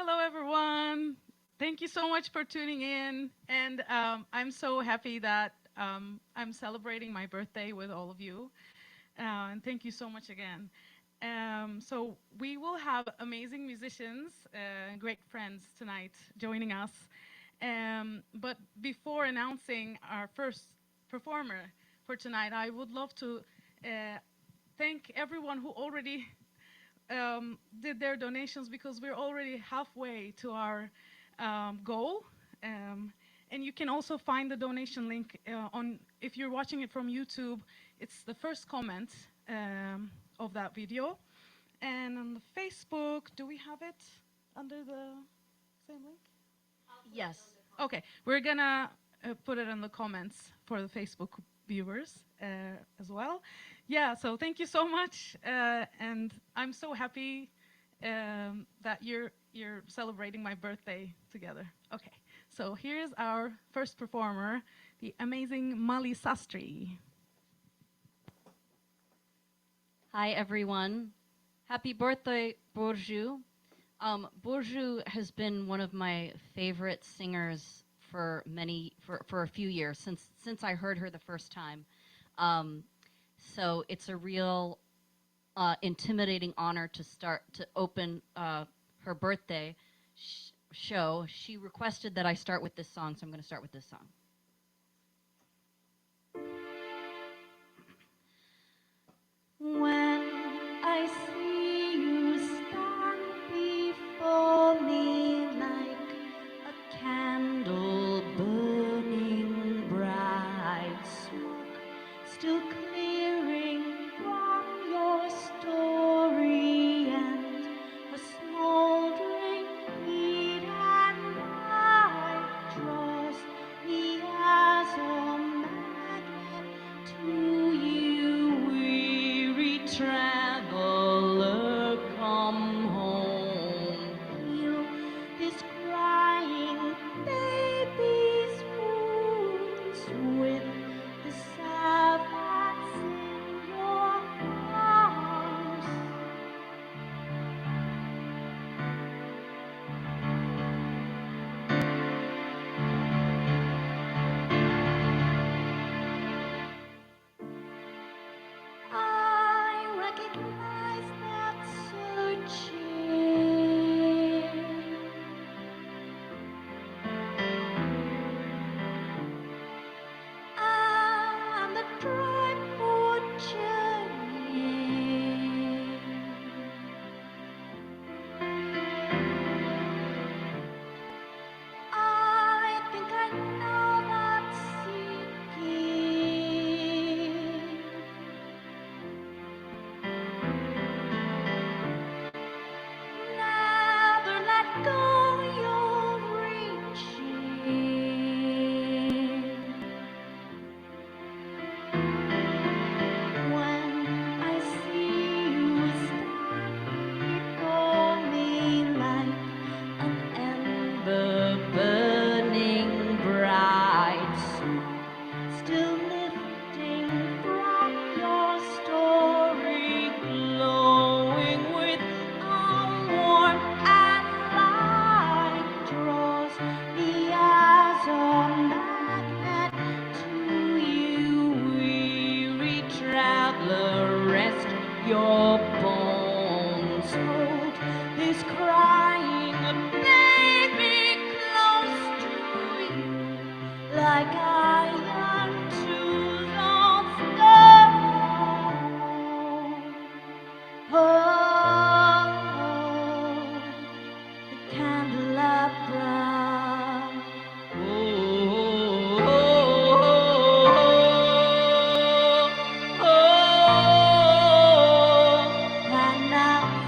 Hello, everyone. Thank you so much for tuning in. And I'm so happy that I'm celebrating my birthday with all of you. And thank you so much again. So, we will have amazing musicians, great friends tonight joining us. But before announcing our first performer for tonight, I would love to uh, thank everyone who already did their donations because we're already halfway to our goal. Um, and you can also find the donation link on, if you're watching it from YouTube, it's the first comment of that video. And on the Facebook, do we have it under the same link? Yes. Okay, we're gonna put it in the comments for the Facebook viewers as well. Yeah, so thank you so much, and I'm so happy that you're celebrating my birthday together. Okay, so here's our first performer, the amazing Mali Sastry. Hi, everyone. Happy birthday, Burcu. Burcu has been one of my favorite singers for a few years since I heard her the first time. So it's a real intimidating honor to open her birthday show. She requested that I start with this song, so I'm going to start with this song. When I see you stand before me like a candle burning bright, smoke still clearing from your story, and a smoldering heat and light draws me as a magnet to you, weary traveler, come home. Feel this crying baby's wounds with the savants in your arms. I recognize that searching. And the tripod journey. I think I know that seeking. Never let go your reaching. When I see you stand before me like an ember burning bright, still lifting from your story, glowing with all warmth and light, draws me as a magnet to you, weary traveler, rest your bones, hold this crying baby close to you, like iron to the stone. Oh, the candelabra. Oh, panacea.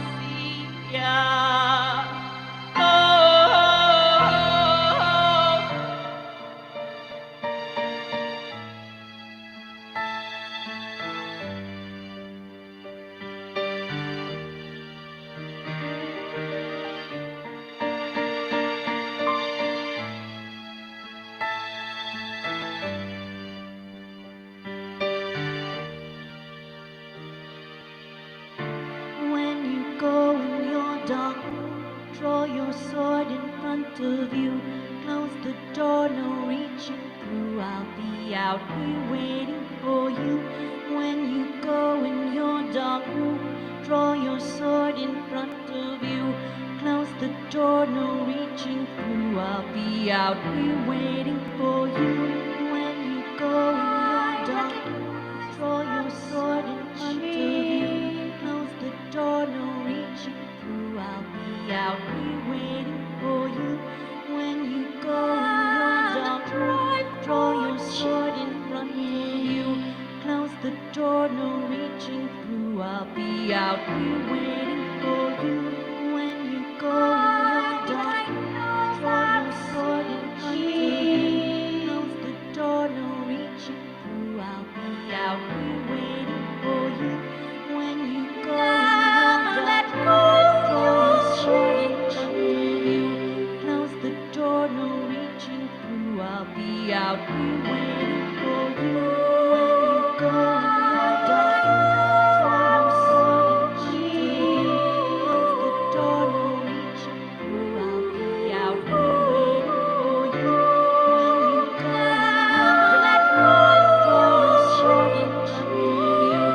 Draw your sword in front of you. Close the door, no reaching through. I'll be out here waiting for you. When you go in your dark room, draw your sword in front of you. Close the door, no reaching through. I'll be out here waiting for you. When you go in your dark room, draw your sword in front of you. Close the door, no reaching through. I'll be out here waiting for you. When you go in your dark room, draw your sword in front of you. Close the door, no reaching through. I'll be out here waiting for you. When you go in your dark room, draw your sword in front of you. Close the door, no reaching through. I'll be out here waiting for you. When you go in your dark room, draw your sword in front of you. Close the door, no reaching through. I'll be out here waiting for you. When you go in your dark room, draw your sword in front of you. Close the door, no reaching through. I'll be out here waiting for you. When you go in your dark room, draw your sword in front of you.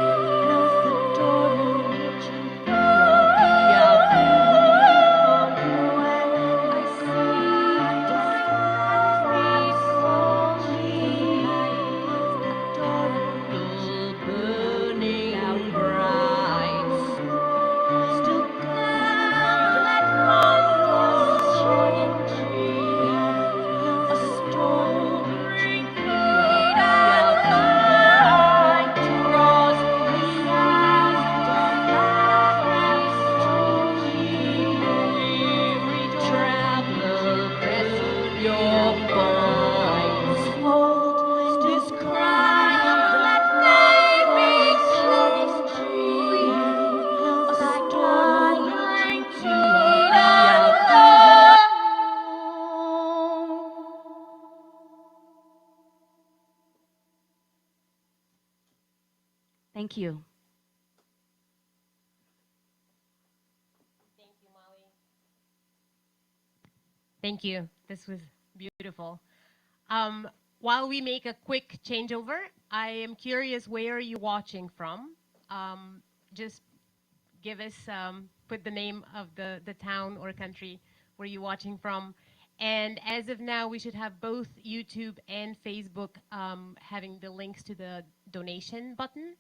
Close the door, no reaching through. I'll be out here waiting for you. When I see dark feet slowly, close the door, still burning bright. Still burning bright. Shining tree, a storm reaching through. I'll be out here across the weary traveler, press your bones. Hold this cry, let me be close to you. A storm reaching to out there. Thank you. Thank you, Molly. Thank you. This was beautiful. While we make a quick changeover, I am curious, where are you watching from? Just give us, put the name of the town or country where you're watching from. And as of now, we should have both YouTube and Facebook having the links to the donation button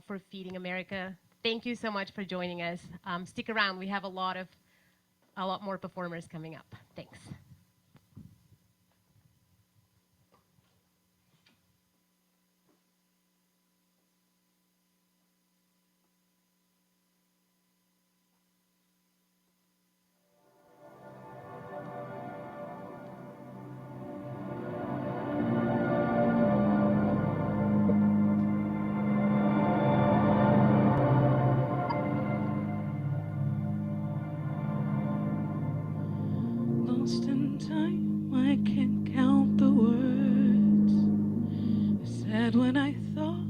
for Feeding America. Thank you so much for joining us. Stick around. We have a lot more performers coming up. Thanks. Lost in time, I can't count the words I said when I thought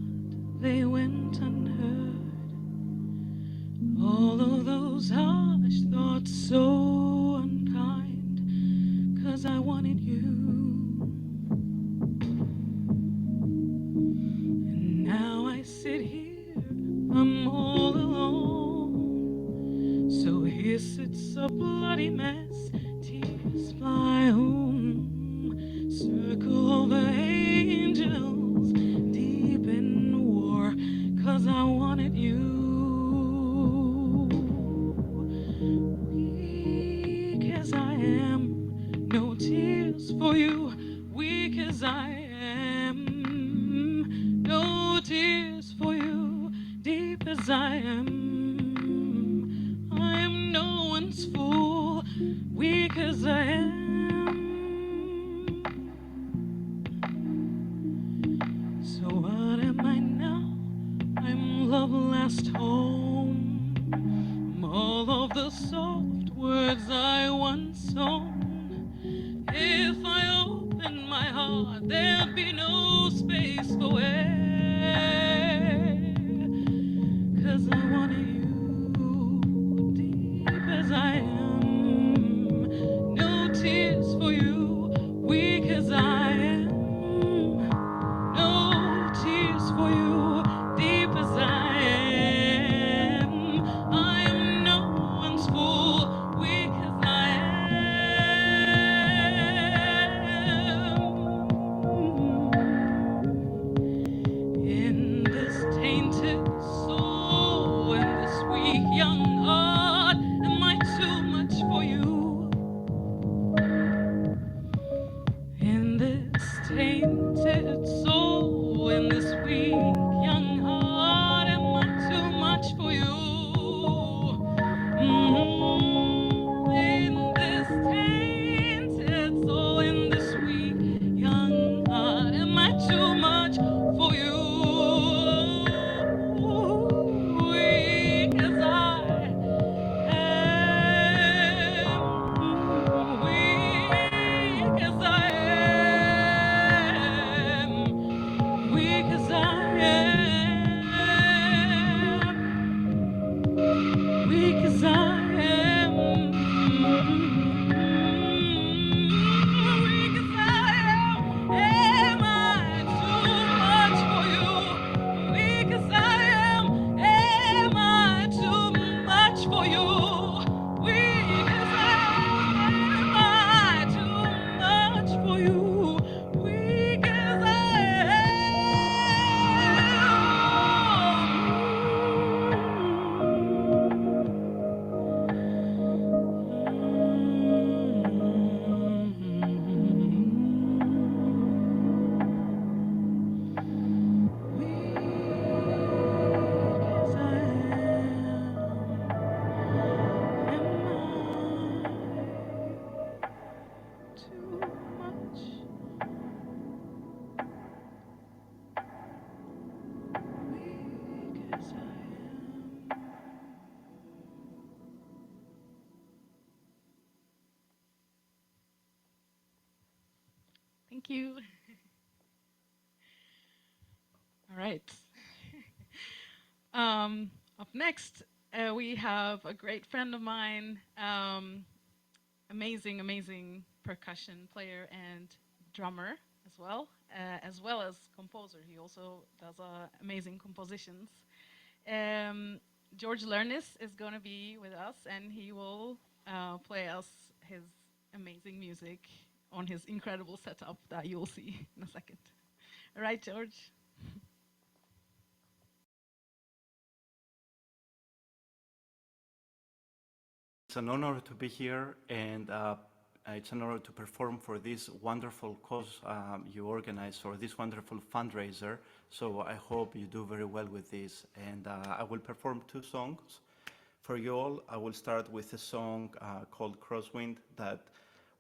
they went unheard. All of those harsh thoughts so unkind, 'cause I wanted you. And now I sit here, I'm all alone. So here sits a bloody mess, tears fly home. Circle of angels, deep in war, 'cause I wanted you. Weak as I am, no tears for you. Weak as I am, no tears for you. Deep as I am no one's fool. Weak as I am. So what am I now? I'm love last home. All of the soft words I once sown. If I open my heart, there'd be no space for air. 'Cause I wanted you, deep as I am. weak young heart? Am I too much for you? In this tainted soul, in this weak young heart, am I too much for you? In this tainted soul, in this weak young heart, am I too much for you? Weak as I am, weak as I am, weak as I am, weak as I am, weak as I am. Am I too much for you? Weak as I am I too much for you? Weak as am I too much for you? Weak as Thank you. All right. Up next, we have a great friend of mine, amazing percussion player and drummer as well as composer. He also does amazing compositions. George Lernis is going to be with us, and he will play us his amazing music on his incredible setup that you'll see in a second. All right, George. It's an honor to be here, and it's an honor to perform for this wonderful cause you organize, or this wonderful fundraiser. So I hope you do very well with this. And I will perform 2 songs for you all. I will start with a song called Crosswind, that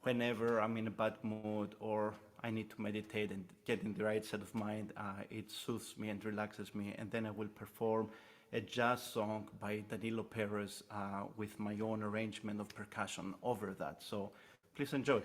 whenever I'm in a bad mood or I need to meditate and get in the right state of mind, it soothes me and relaxes me. And then I will perform a jazz song by Danilo Perez with my own arrangement of percussion over that. So please enjoy.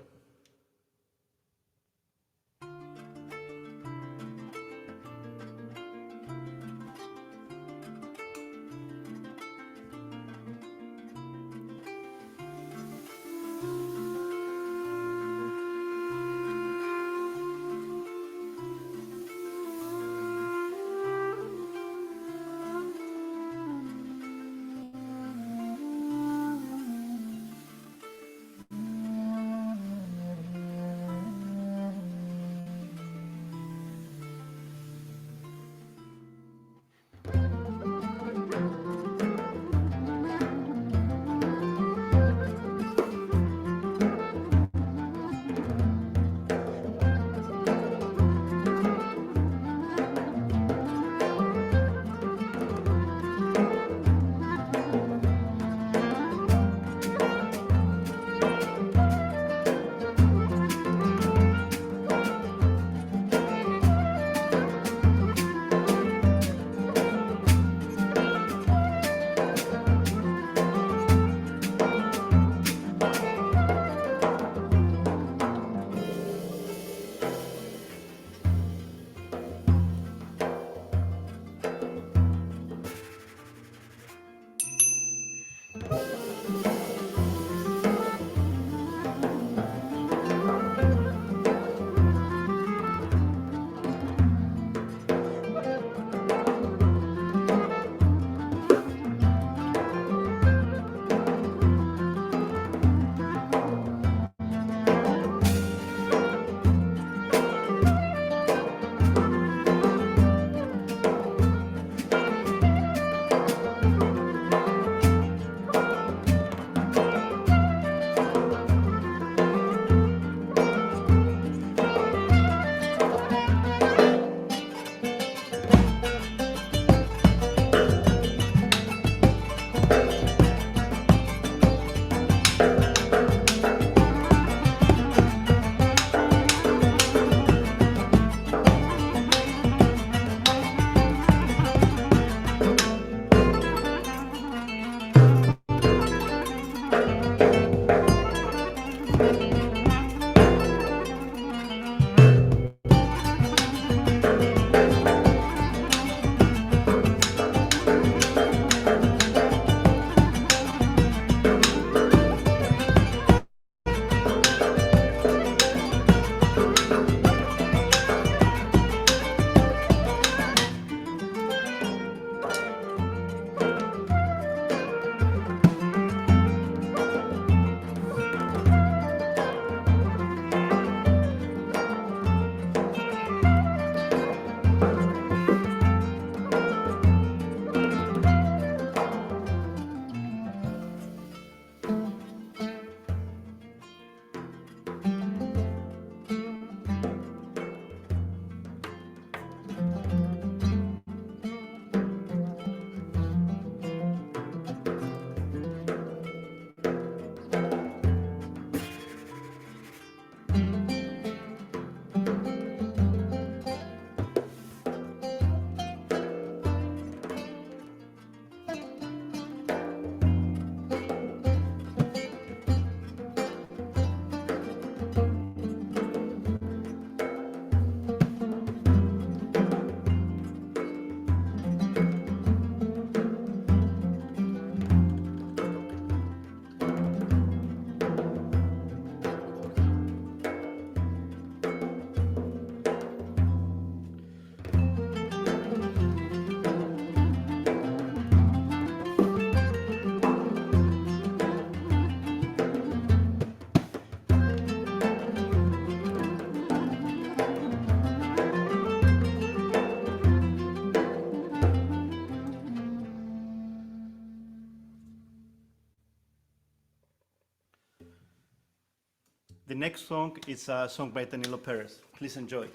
The next song is a song by Danilo Perez. Please enjoy.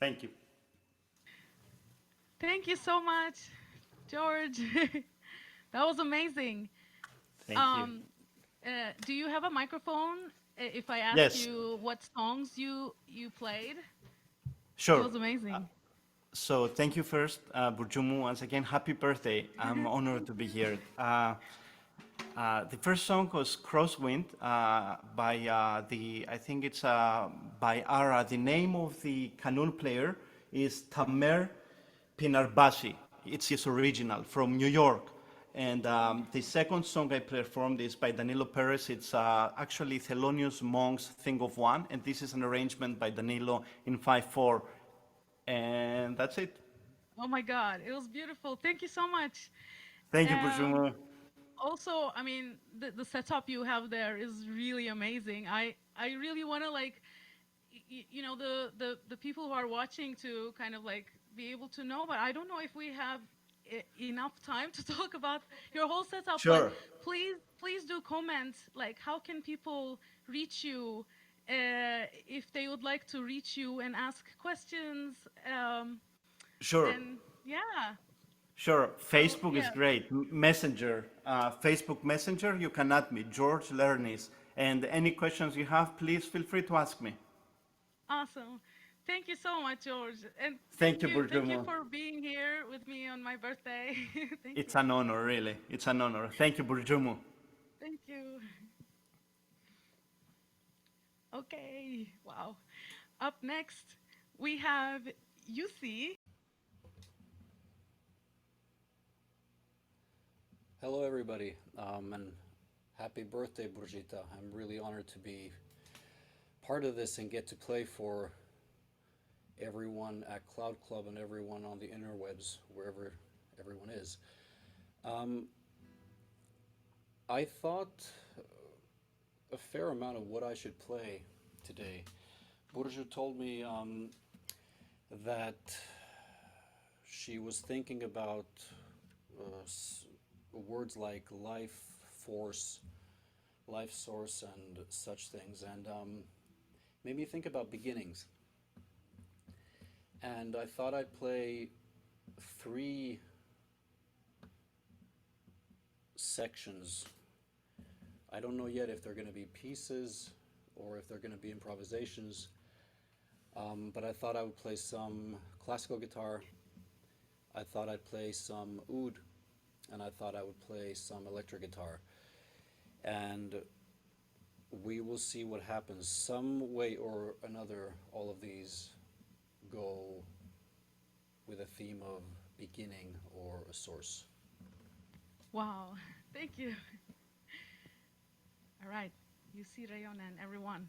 Thank you. Thank you so much, George. That was amazing. Thank you. Do you have a microphone? If I ask Yes. you what songs you played, Sure. it was amazing. So thank you first, Burcu, once again. Happy birthday. I'm honored to be here. The first song was Crosswind by I think it's by Ara. The name of the kanun player is Tamer Pinarbashi. it's his original from New York. And the second song I performed is by Danilo Perez. It's actually Thelonious Monk's Thing of One, and this is an arrangement by Danilo in 5/4. And that's it. Oh my God, it was beautiful. Thank you so much. Thank you, Um, Burcu. Also, I mean, the setup you have there is really amazing. I really want to like, you know, the people who are watching to kind of like be able to know, but I don't know if we have enough time to talk about your whole setup. But Sure. please do comment. Like, how can people reach you if they would like to reach you and ask questions? Sure. And yeah, Sure. so Facebook is yeah, great. Messenger, Facebook Messenger, you can add me, George Lernis. And any questions you have, please feel free to ask me. awesome. Thank you so much, George, and Thank you, thank you Burcu. for being here with me on my birthday. Thank It's you, an honor, really. It's an honor. Thank you, Burcu. thank you. Okay, wow. Up next, we have Yussi. Hello, everybody, and happy birthday, Brigita. I'm really honored to be part of this and get to play for everyone at Cloud Club and everyone on the interwebs, wherever everyone is. I thought a fair amount of what I should play today. Burcu told me that she was thinking about words like life force, life source, and such things, and made me think about beginnings. And I thought I'd play 3 sections. I don't know yet if they're going to be pieces or if they're going to be improvisations, but I thought I would play some classical guitar. I thought I'd play some oud, and I thought I would play some electric guitar. And we will see what happens. Some way or another, all of these go with a theme of beginning or a source. Wow, thank you. All right, Jussi Reijonen, everyone.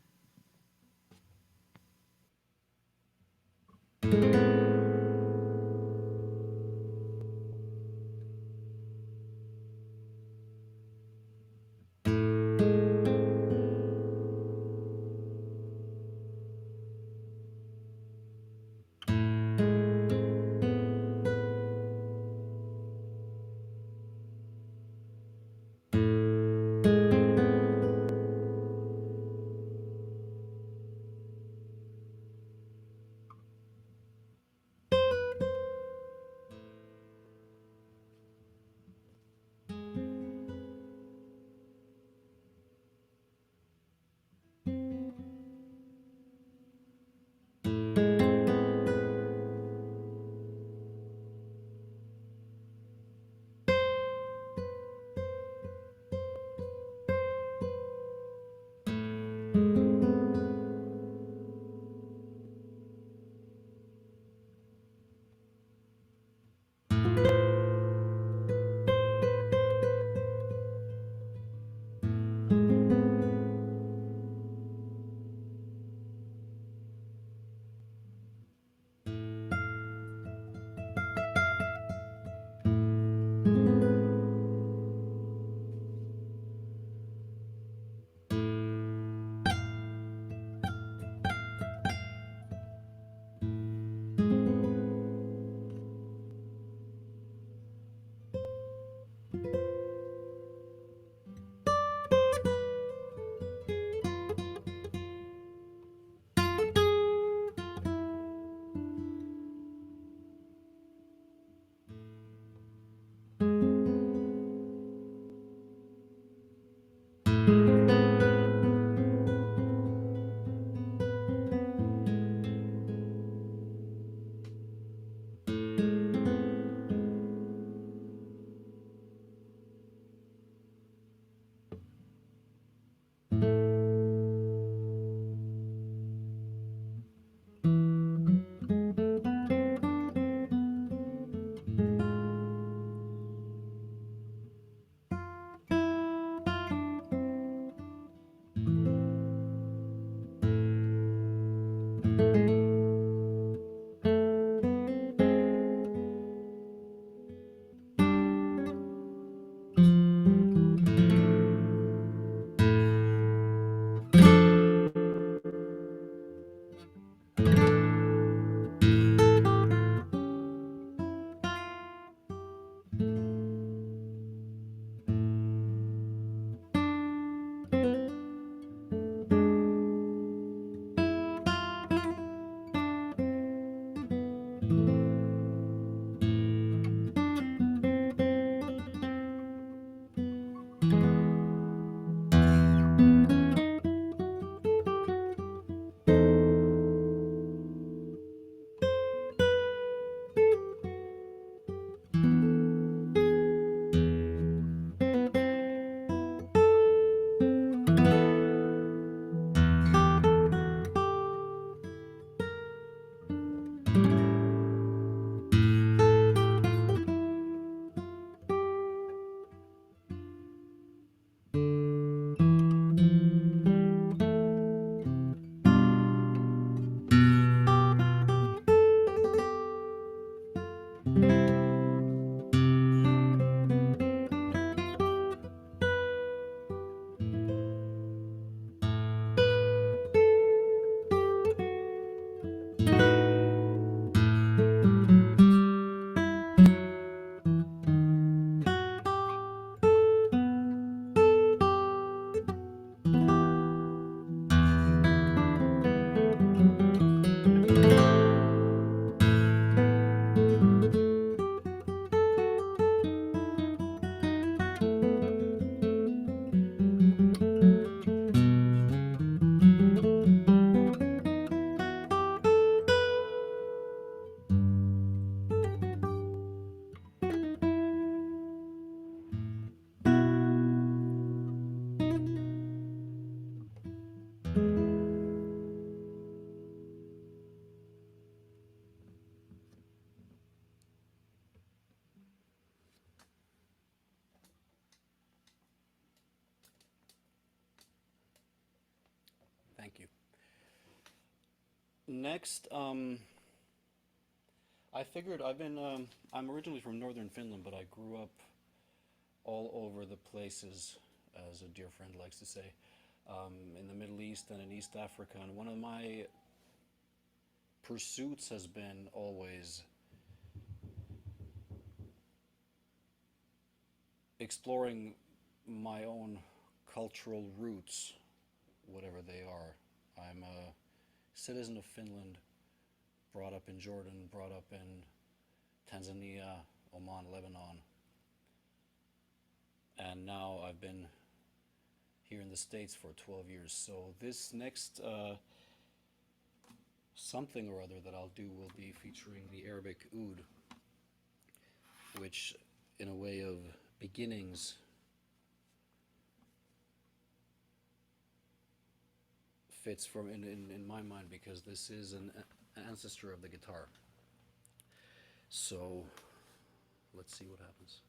next, I figured I'm originally from northern Finland, but I grew up all over the places, as a dear friend likes to say, in the Middle East and in East Africa. And one of my pursuits has been always exploring my own cultural roots, whatever they are. I'm a citizen of Finland, brought up in Jordan, brought up in Tanzania, Oman, Lebanon. And now I've been here in the States for 12 years. So this next something or other that I'll do will be featuring the Arabic oud, which in a way of beginnings fits from in my mind, because this is an ancestor of the guitar. So let's see what happens.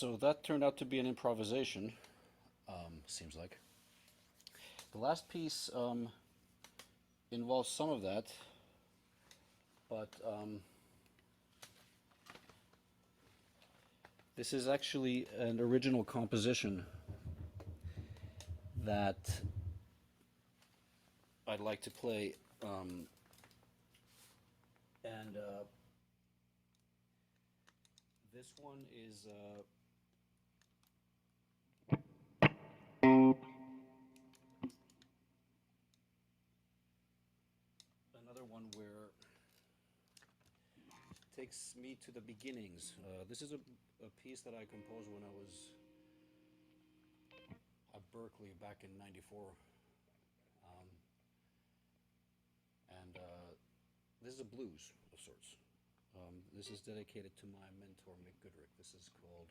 So that turned out to be an improvisation, seems like. The last piece involves some of that, but this is actually an original composition that I'd like to play, and this one is another one where it takes me to the beginnings. This is a piece that I composed when I was at Berkeley back in '94. And this is a blues of sorts. This is dedicated to my mentor, Mick Goodrick. This is called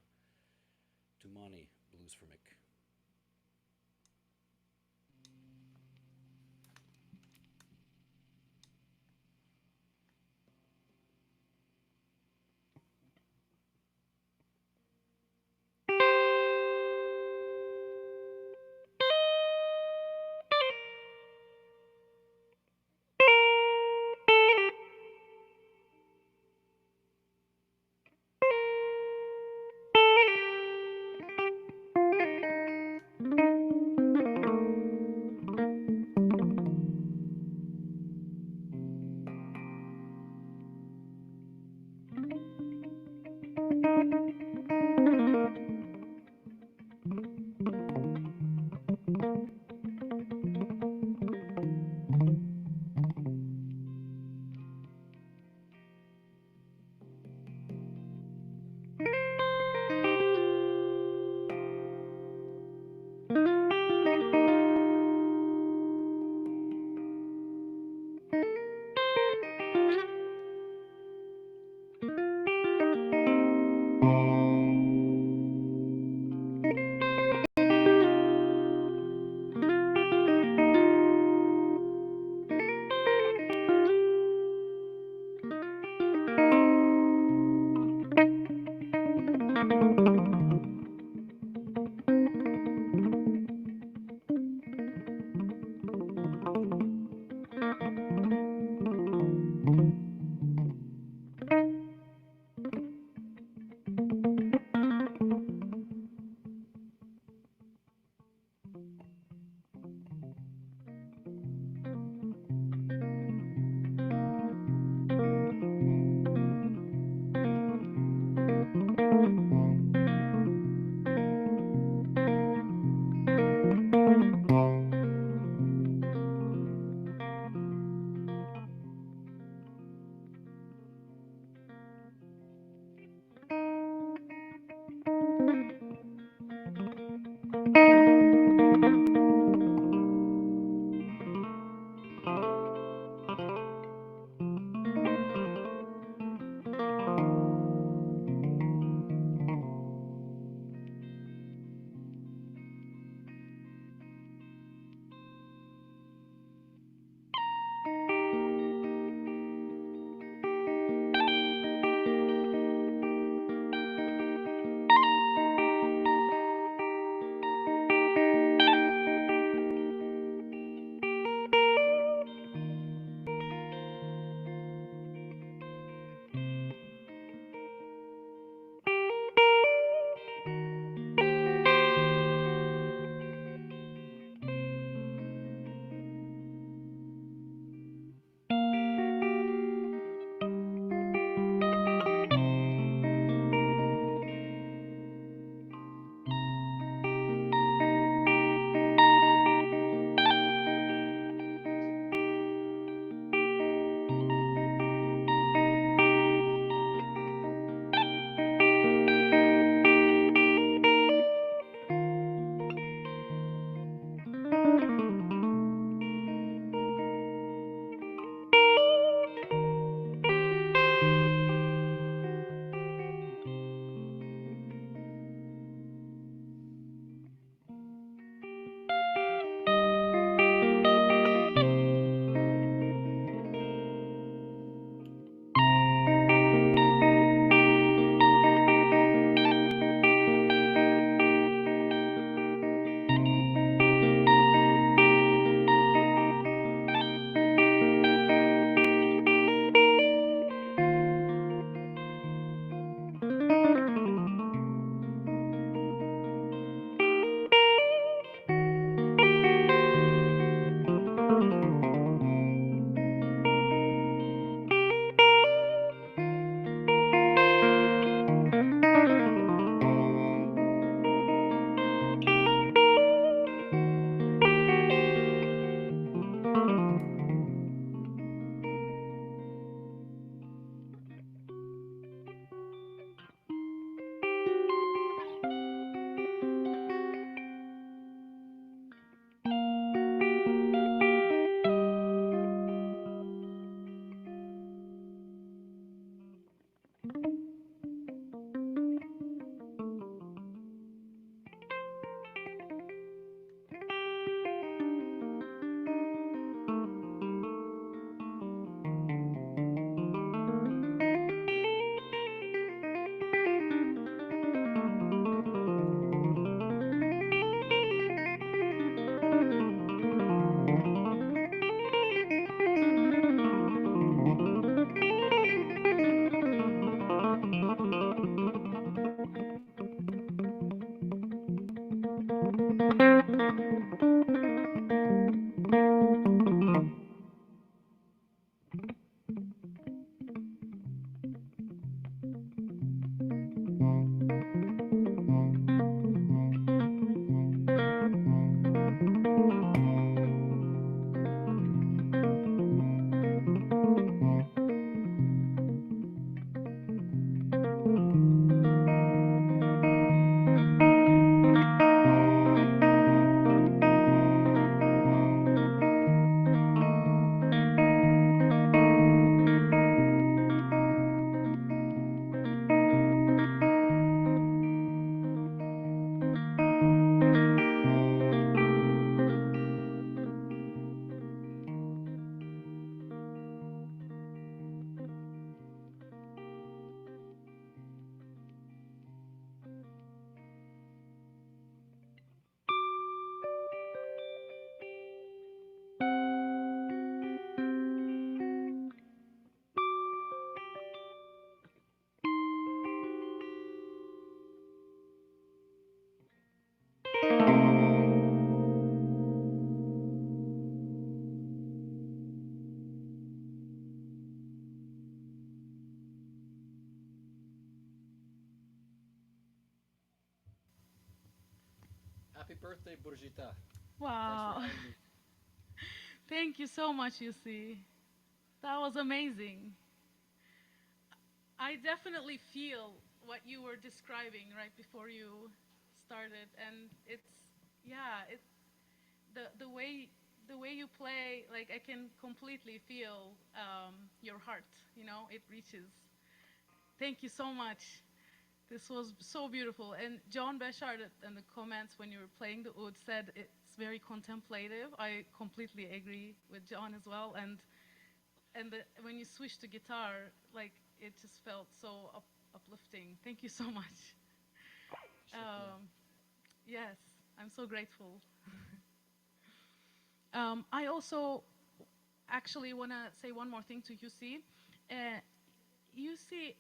Tumani Blues for Mick. Happy birthday, Burjita. Wow. Thanks for having me. Thank you so much, Yussi. That was amazing. I definitely feel what you were describing right before you started, and it's yeah, it's the way you play. Like I can completely feel your heart. You know, it reaches. Thank you so much. This was so beautiful. And John Beshard in the comments when you were playing the oud said it's very contemplative. I completely agree with John as well. And when you switched to guitar, like it just felt so uplifting. Thank you so much. Yes, I'm so grateful. I also actually want to say one more thing to Yussi. Yussi,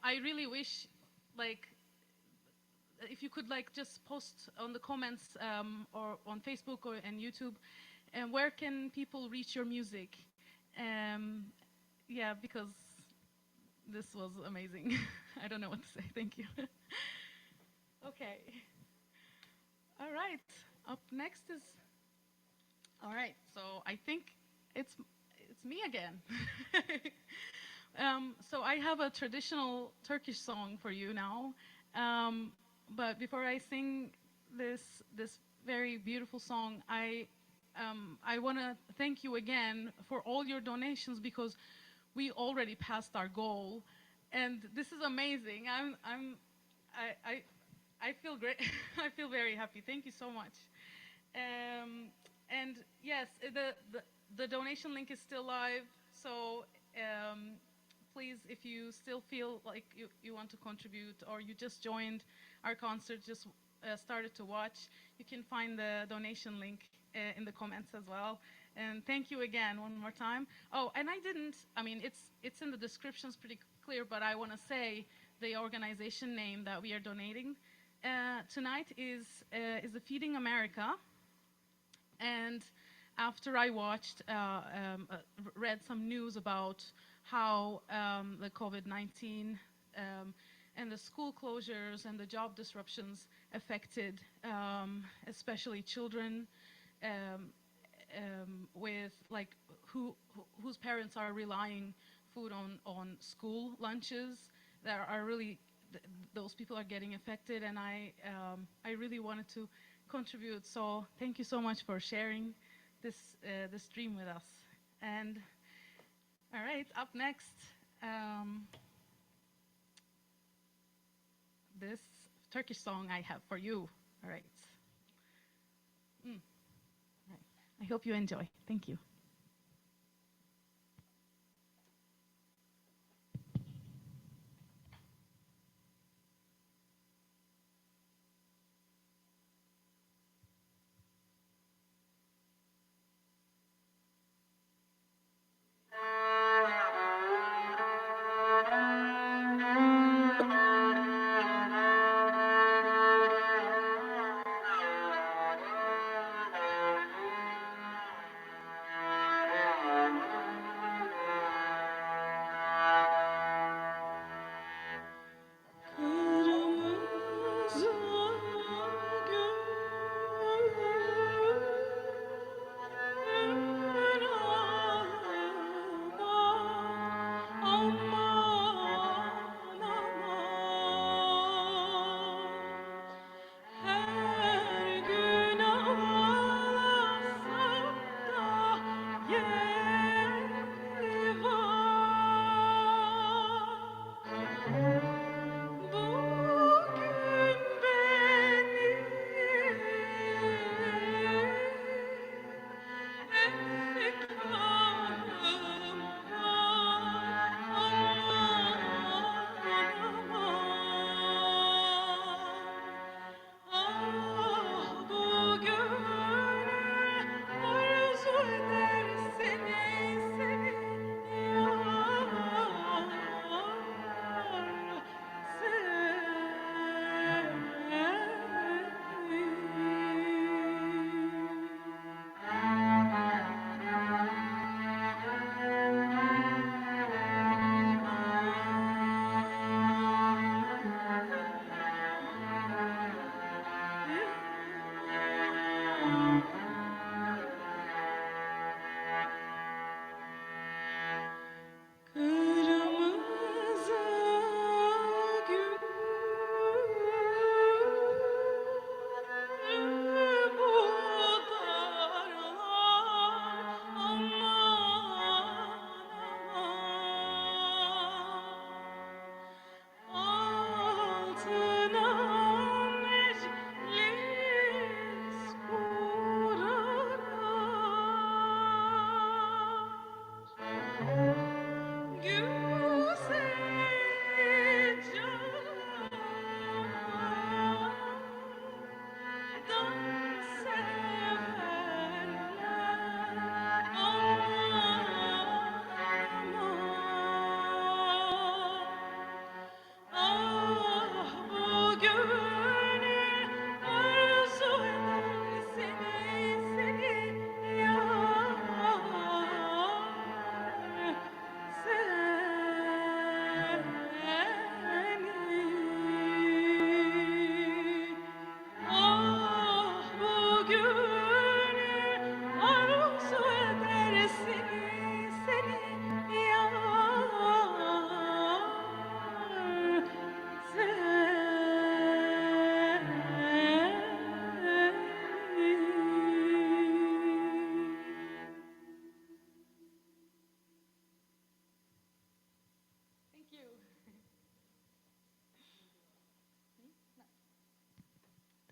I really wish, like, if you could, like, just post on the comments or on Facebook or and YouTube, where can people reach your music? Yeah, because this was amazing. I don't know what to say. Thank you. Okay. All right. Up next is. All right. So I think it's me again. So I have a traditional Turkish song for you now. But before I sing this very beautiful song, I want to thank you again for all your donations because we already passed our goal, and this is amazing. I feel great. I feel very happy. Thank you so much. And yes, the donation link is still live. So please, if you still feel like you want to contribute or you just joined our concert, just started to watch, you can find the donation link in the comments as well. And thank you again one more time. Oh, and I mean, it's in the descriptions pretty clear, but I want to say the organization name that we are donating tonight is the Feeding America. And after I watched, read some news about how the COVID-19 and the school closures and the job disruptions affected especially children with like whose parents are relying food on school lunches. There are really those people are getting affected, and I really wanted to contribute. So thank you so much for sharing this dream with us. And all right, up next, this Turkish song I have for you. All right. All right. I hope you enjoy. Thank you.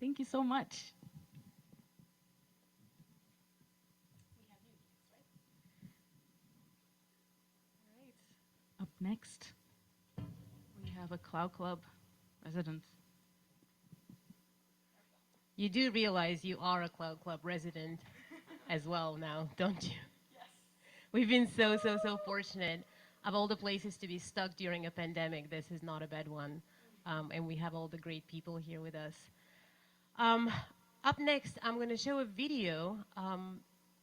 Thank you so much. Up next, we have a Cloud Club resident. You do realize you are a Cloud Club resident as well now, don't you? Yes. We've been so fortunate. Of all the places to be stuck during a pandemic, this is not a bad one. And we have all the great people here with us. Up next, I'm going to show a video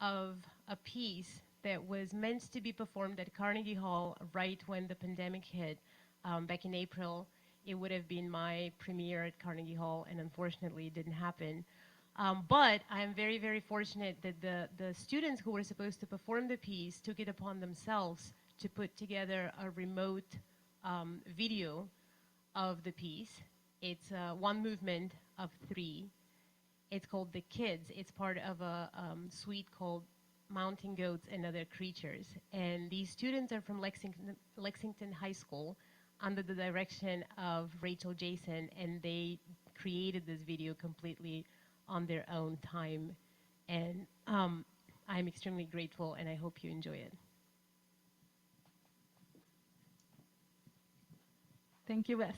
of a piece that was meant to be performed at Carnegie Hall right when the pandemic hit back in April. It would have been my premiere at Carnegie Hall, and unfortunately it didn't happen. But I am very fortunate that the students who were supposed to perform the piece took it upon themselves to put together a remote video of the piece. It's one movement of 3. It's called The Kids. It's part of a suite called Mountain Goats and Other Creatures. And these students are from Lexington High School under the direction of Rachel Jason, and they created this video completely on their own time. And I'm extremely grateful, and I hope you enjoy it. Thank you, Wes.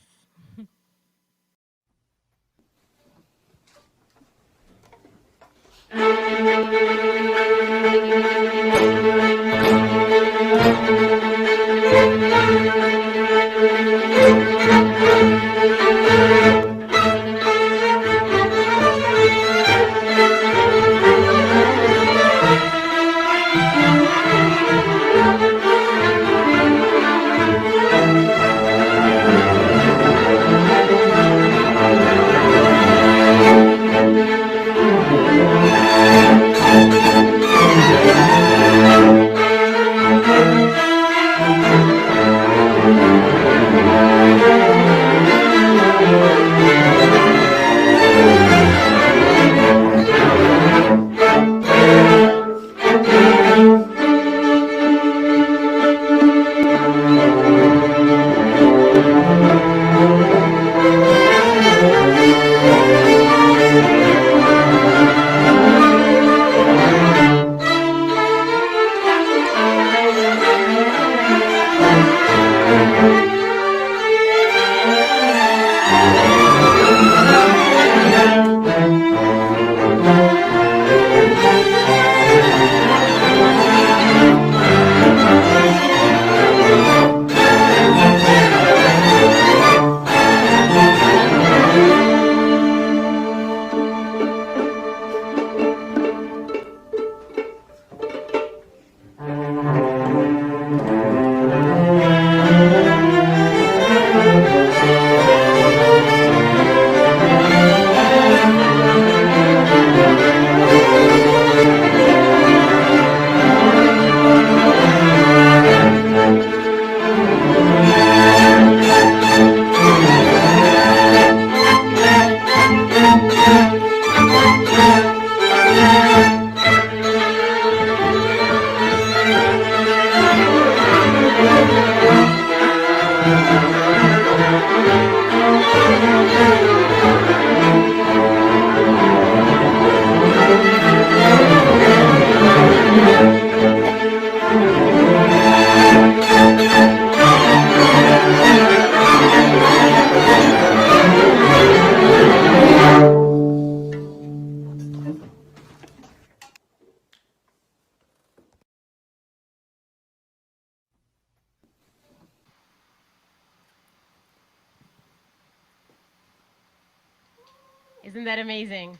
Isn't that amazing?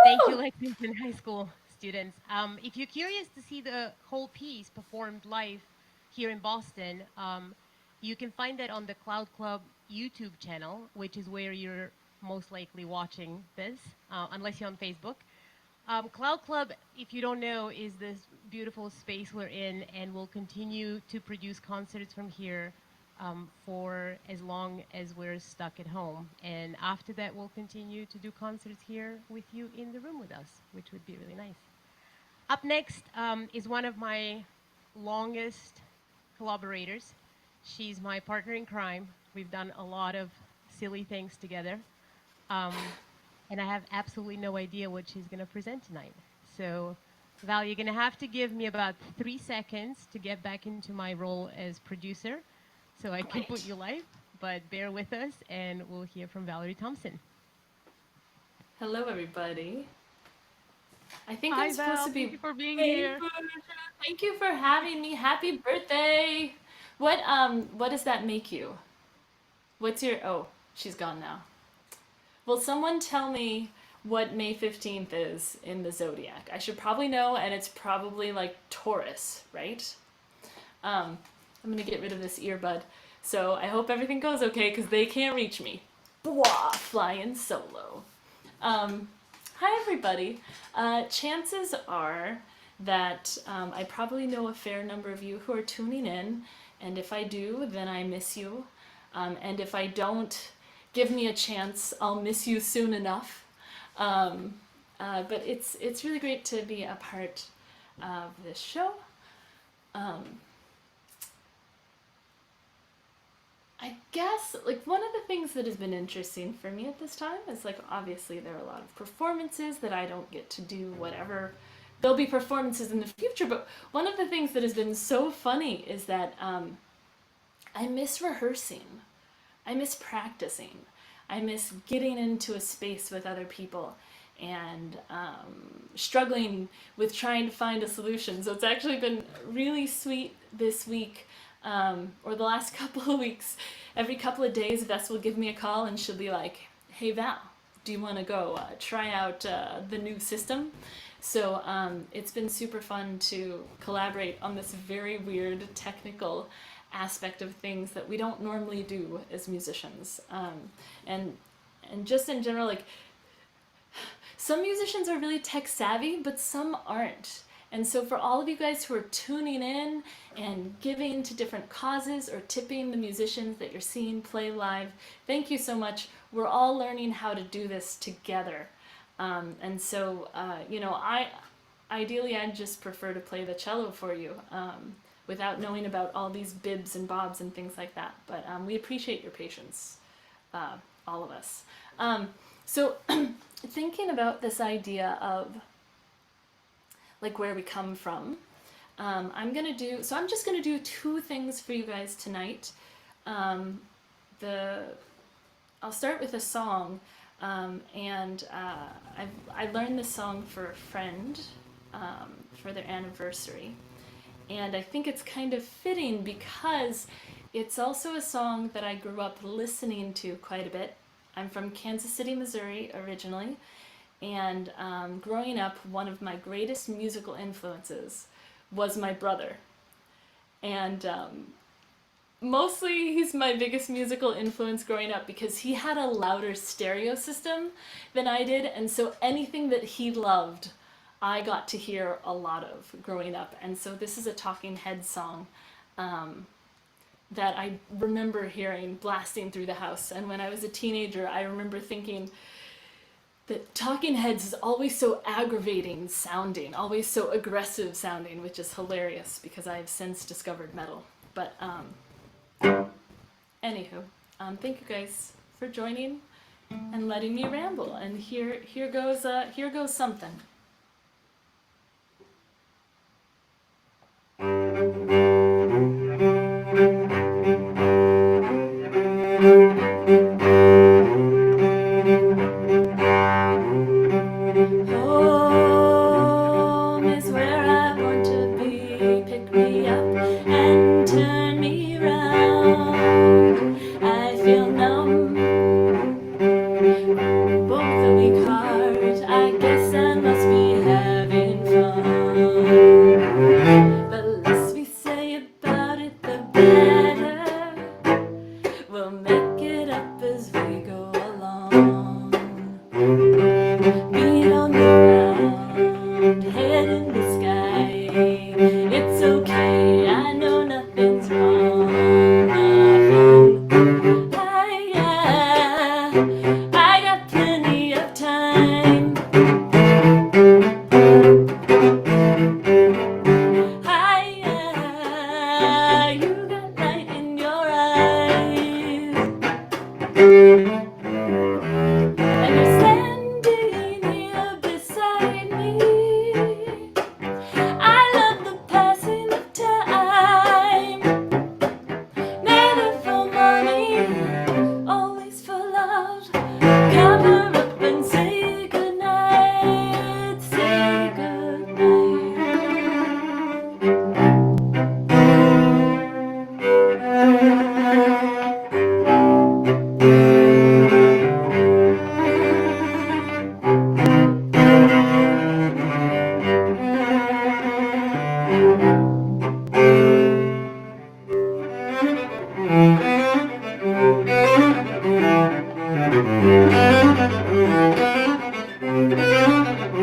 Thank you, Lexington High School students. If you're curious to see the whole piece performed live here in Boston, you can find that on the Cloud Club YouTube channel, which is where you're most likely watching this, unless you're on Facebook. Cloud Club, if you don't know, is this beautiful space we're in, and we'll continue to produce concerts from here for as long as we're stuck at home. And after that, we'll continue to do concerts here with you in the room with us, which would be really nice. Up next is one of my longest collaborators. She's my partner in crime. We've done a lot of silly things together. And I have absolutely no idea what she's going to present tonight. So, Val, you're going to have to give me about 3 seconds to get back into my role as producer so I can put you live. But bear with us, and we'll hear from Valerie Thompson. Hello, everybody. I think Hi, I'm supposed Val. to be. Thank you for being Hey, here. Burcu, thank you for having me. Happy birthday! What does that make you? What's your? Oh, she's gone now. Will someone tell me what May 15th is in the zodiac? I should probably know, and it's probably like Taurus, right? I'm gonna get rid of this earbud. So I hope everything goes okay because they can't reach me. Blah, flying solo. Hi, everybody. Chances are that I probably know a fair number of you who are tuning in, and if I do, then I miss you. And if I don't, give me a chance. I'll miss you soon enough. But it's really great to be a part of this show. I guess, like, one of the things that has been interesting for me at this time is, like, obviously there are a lot of performances that I don't get to do, whatever. There'll be performances in the future, but one of the things that has been so funny is that I miss rehearsing. I miss practicing. I miss getting into a space with other people and struggling with trying to find a solution. So it's actually been really sweet this week. Or the last couple of weeks, every couple of days, Vess will give me a call and she'll be like, hey Val, do you want to go try out the new system? So it's been super fun to collaborate on this very weird technical aspect of things that we don't normally do as musicians. And just in general, like, some musicians are really tech savvy, but some aren't. And so for all of you guys who are tuning in and giving to different causes or tipping the musicians that you're seeing play live, thank you so much. We're all learning how to do this together. And so, you know, ideally I'd just prefer to play the cello for you without knowing about all these bibs and bobs and things like that. But we appreciate your patience, all of us. So thinking about this idea of like where we come from, I'm just gonna do 2 things for you guys tonight. I'll start with a song, and I learned this song for a friend for their anniversary, and I think it's kind of fitting because it's also a song that I grew up listening to quite a bit. I'm from Kansas City, Missouri originally, and growing up, one of my greatest musical influences was my brother. And mostly he's my biggest musical influence growing up because he had a louder stereo system than I did, and so anything that he loved, I got to hear a lot of growing up. And so this is a Talking Heads song that I remember hearing blasting through the house. And when I was a teenager, I remember thinking that Talking Heads is always so aggravating sounding, always so aggressive sounding, which is hilarious because I have since discovered metal. But anywho, thank you guys for joining and letting me ramble. And here goes something. Home is where I want to be. Pick me up and turn me round. I feel numb, both a weak heart. I guess I must be Home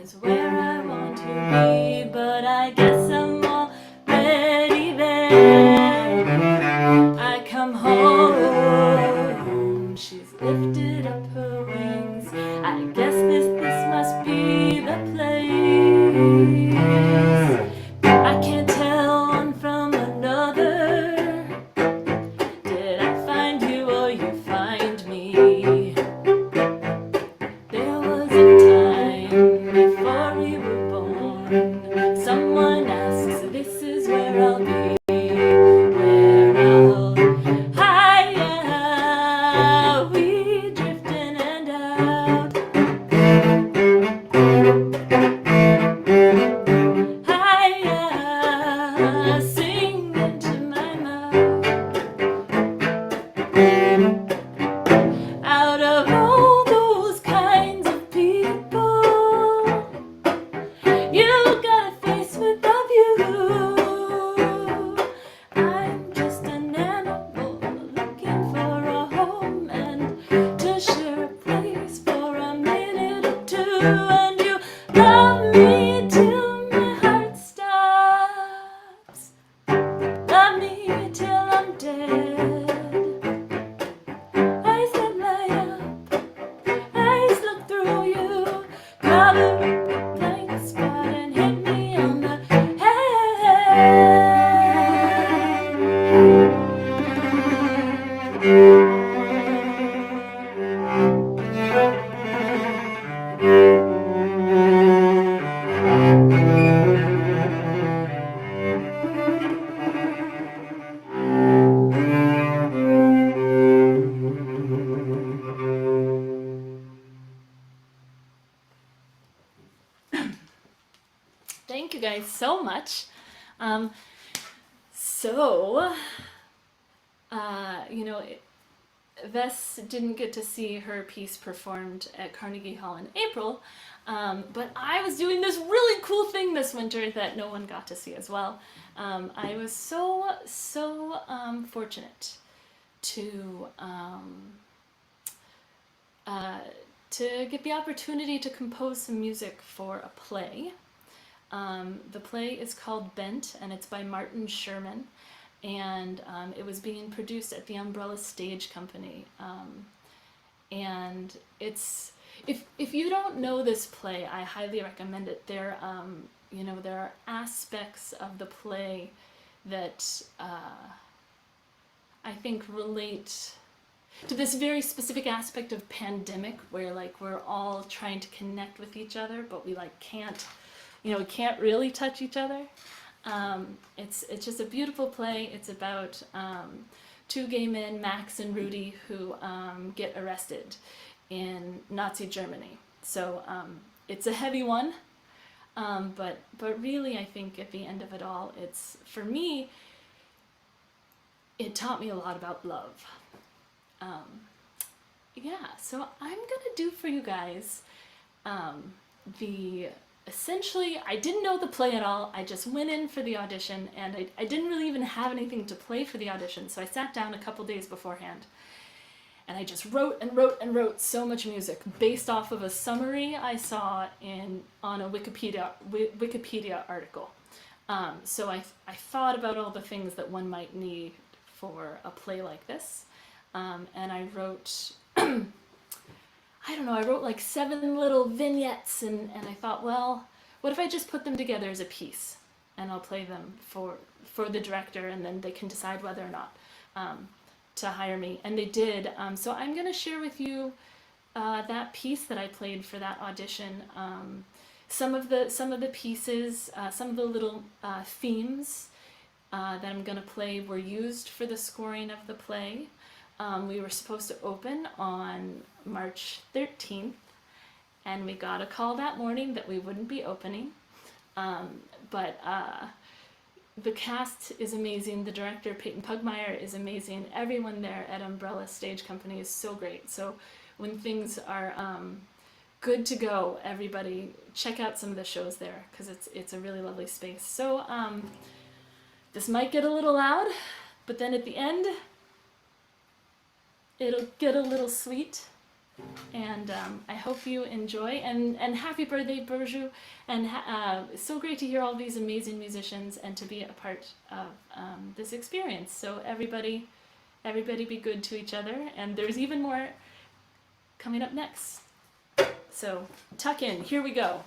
is where I want to be, but I guess I'm already there. I come home, she's lifted up her wings. I guess this must be the place. I can't tell one from another. Did I find you or you find me? There was a time before we were born. Someone asks, this is where I'll be. Where I'll higher, we drift in and out. Higher, sing into my mouth. Out of all those kinds of people, you got a face with a view. I'm just an animal looking for a home and to share a place for a minute or two. And you love me till my heart stops. Love me till I'm dead. Eyes that light up, eyes look through you, cover up the blank spot and hit me on the Thank you guys so much. Vess didn't get to see her piece performed at Carnegie Hall in April, but I was doing this really cool thing this winter that no one got to see as well. I was so fortunate to get the opportunity to compose some music for a play. The play is called Bent, and it's by Martin Sherman, and it was being produced at the Umbrella Stage Company. And it's, if you don't know this play, I highly recommend it. There are aspects of the play that I think relate to this very specific aspect of pandemic, where like we're all trying to connect with each other, but we like can't really touch each other. It's just a beautiful play. It's about two gay men, Max and Rudy, who get arrested in Nazi Germany. So it's a heavy one, but really I think at the end of it all, it's, for me, it taught me a lot about love. So I'm gonna do for you guys essentially, I didn't know the play at all. I just went in for the audition, and I didn't really even have anything to play for the audition, so I sat down a couple days beforehand, and I just wrote and wrote and wrote so much music based off of a summary I saw on a Wikipedia article. So I thought about all the things that one might need for a play like this, and I wrote I wrote like 7 little vignettes, and I thought, well, what if I just put them together as a piece, and I'll play them for the director, and then they can decide whether or not to hire me. And they did. So I'm going to share with you that piece that I played for that audition. Some of the pieces, some of the little themes that I'm going to play were used for the scoring of the play. We were supposed to open on March 13th, and we got a call that morning that we wouldn't be opening. But the cast is amazing. The director, Peyton Pugmire, is amazing. Everyone there at Umbrella Stage Company is so great. So when things are good to go, everybody. Check out some of the shows there because it's a really lovely space. So this might get a little loud, but then at the end, it'll get a little sweet. And I hope you enjoy. And happy birthday, Burcu. And it's so great to hear all these amazing musicians and to be a part of this experience. So everybody be good to each other. And there's even more coming up next. So tuck in. Here we go.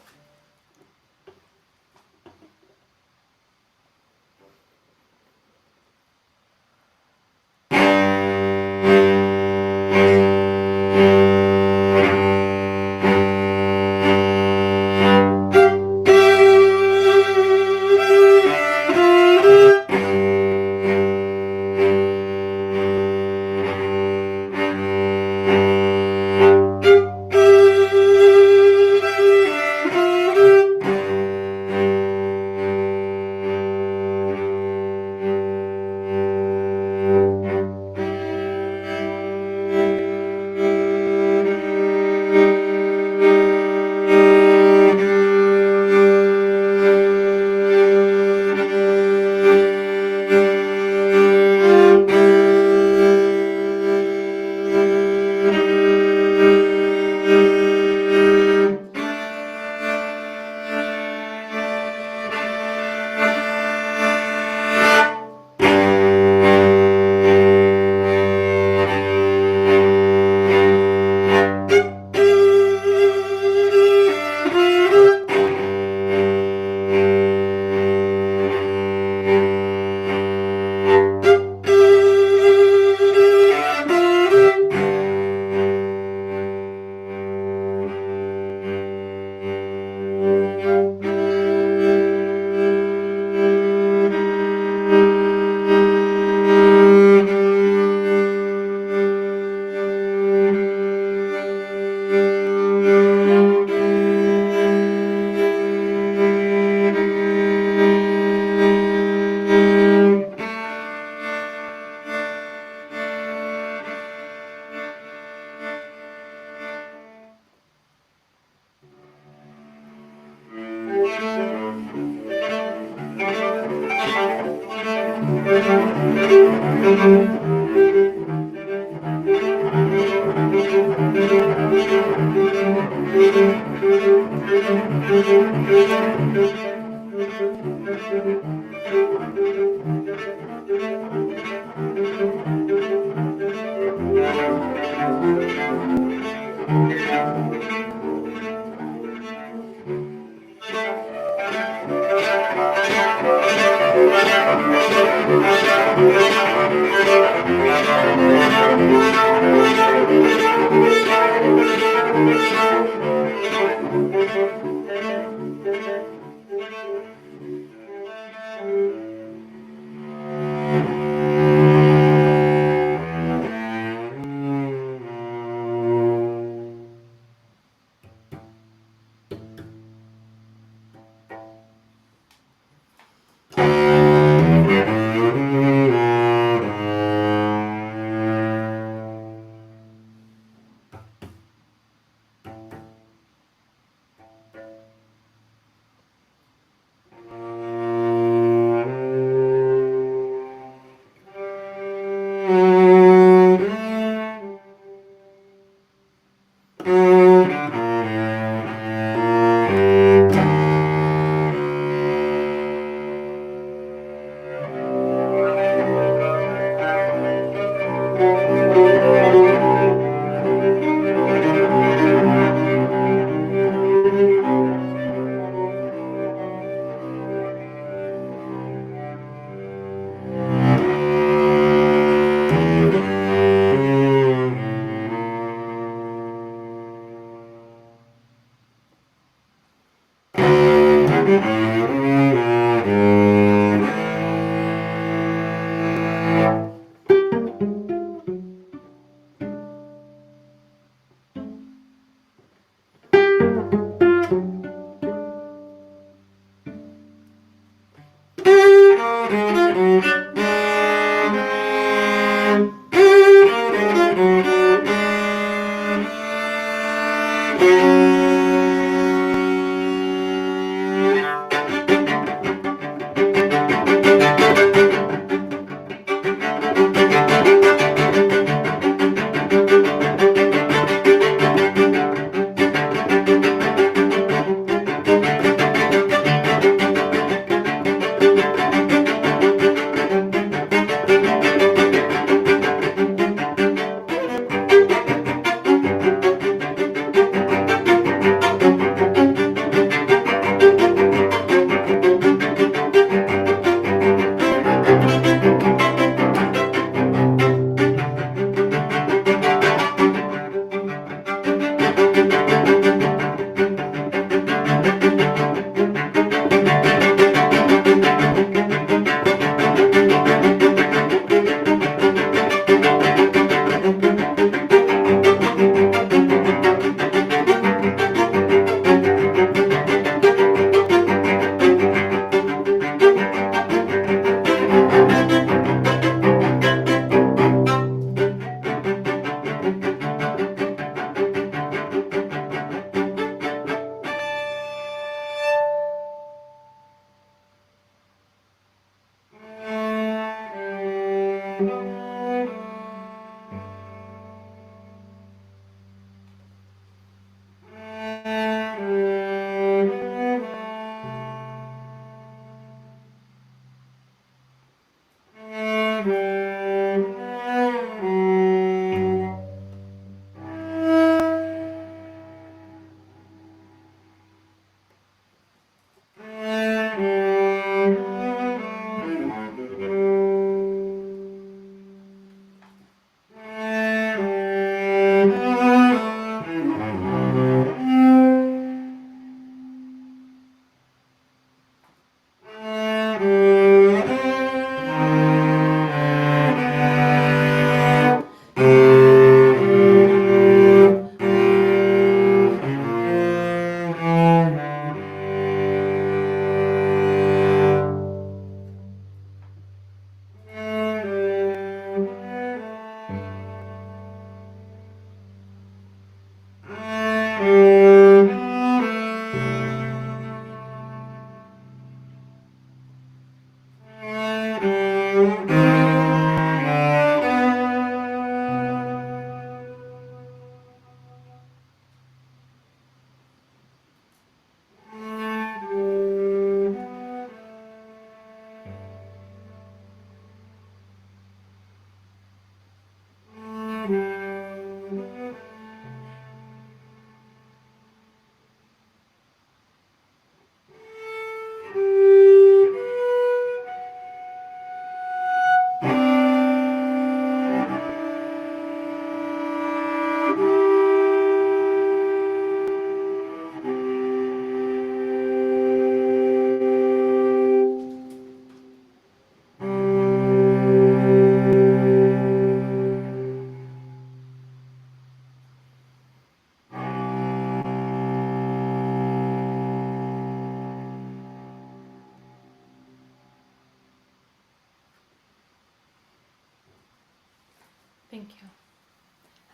Thank you.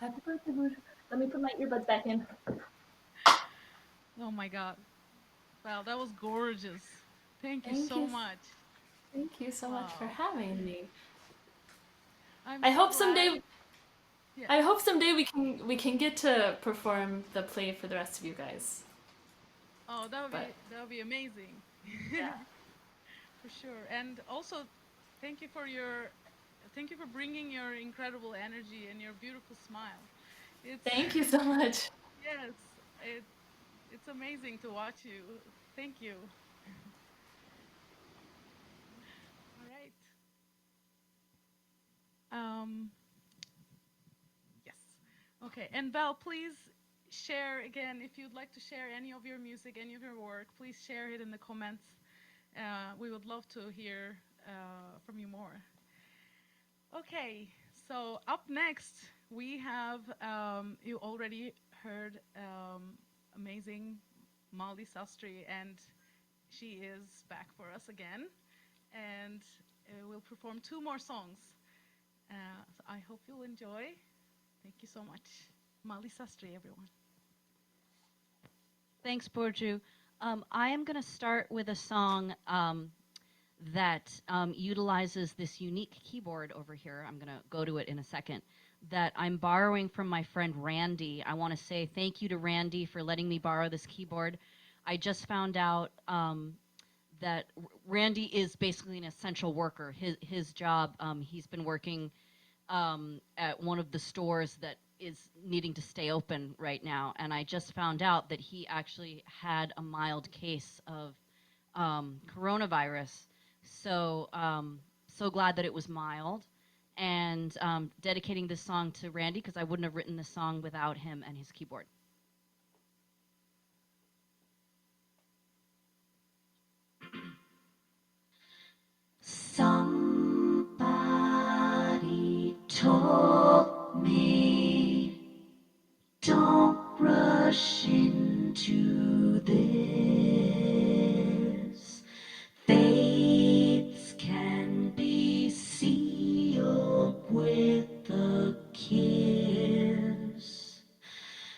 Happy birthday, Burcu. Let me put my earbuds back in. Oh my God. Wow, that was gorgeous. Thank you Thank so you. much. Thank you so much for Wow. having me. I'm I so hope glad. someday Yeah. I hope someday we can get to perform the play for the rest of you guys. Oh, But that would be amazing. yeah. For sure. And also, thank you for your, thank you for bringing your incredible energy and your beautiful smile. It's Thank you so much. yes, it it's amazing to watch you. Thank you. All right. Um, yes. Okay. And Val, please share again if you'd like to share any of your music, any of your work. Please share it in the comments. We would love to hear from you more. Okay, so up next we have you already heard amazing Molly Sastry, and she is back for us again, and we'll perform two more songs. So I hope you'll enjoy. Thank you so much, Molly Sastry, everyone. Thanks, Burcu. I am going to start with a song that utilizes this unique keyboard over here. I'm going to go to it in a second. That I'm borrowing from my friend Randy. I want to say thank you to Randy for letting me borrow this keyboard. I just found out that Randy is basically an essential worker. His job, he's been working at one of the stores that is needing to stay open right now. And I just found out that he actually had a mild case of coronavirus. So, so glad that it was mild. And dedicating this song to Randy because I wouldn't have written this song without him and his keyboard. Somebody told me, don't rush into this. Fates can be sealed with a kiss.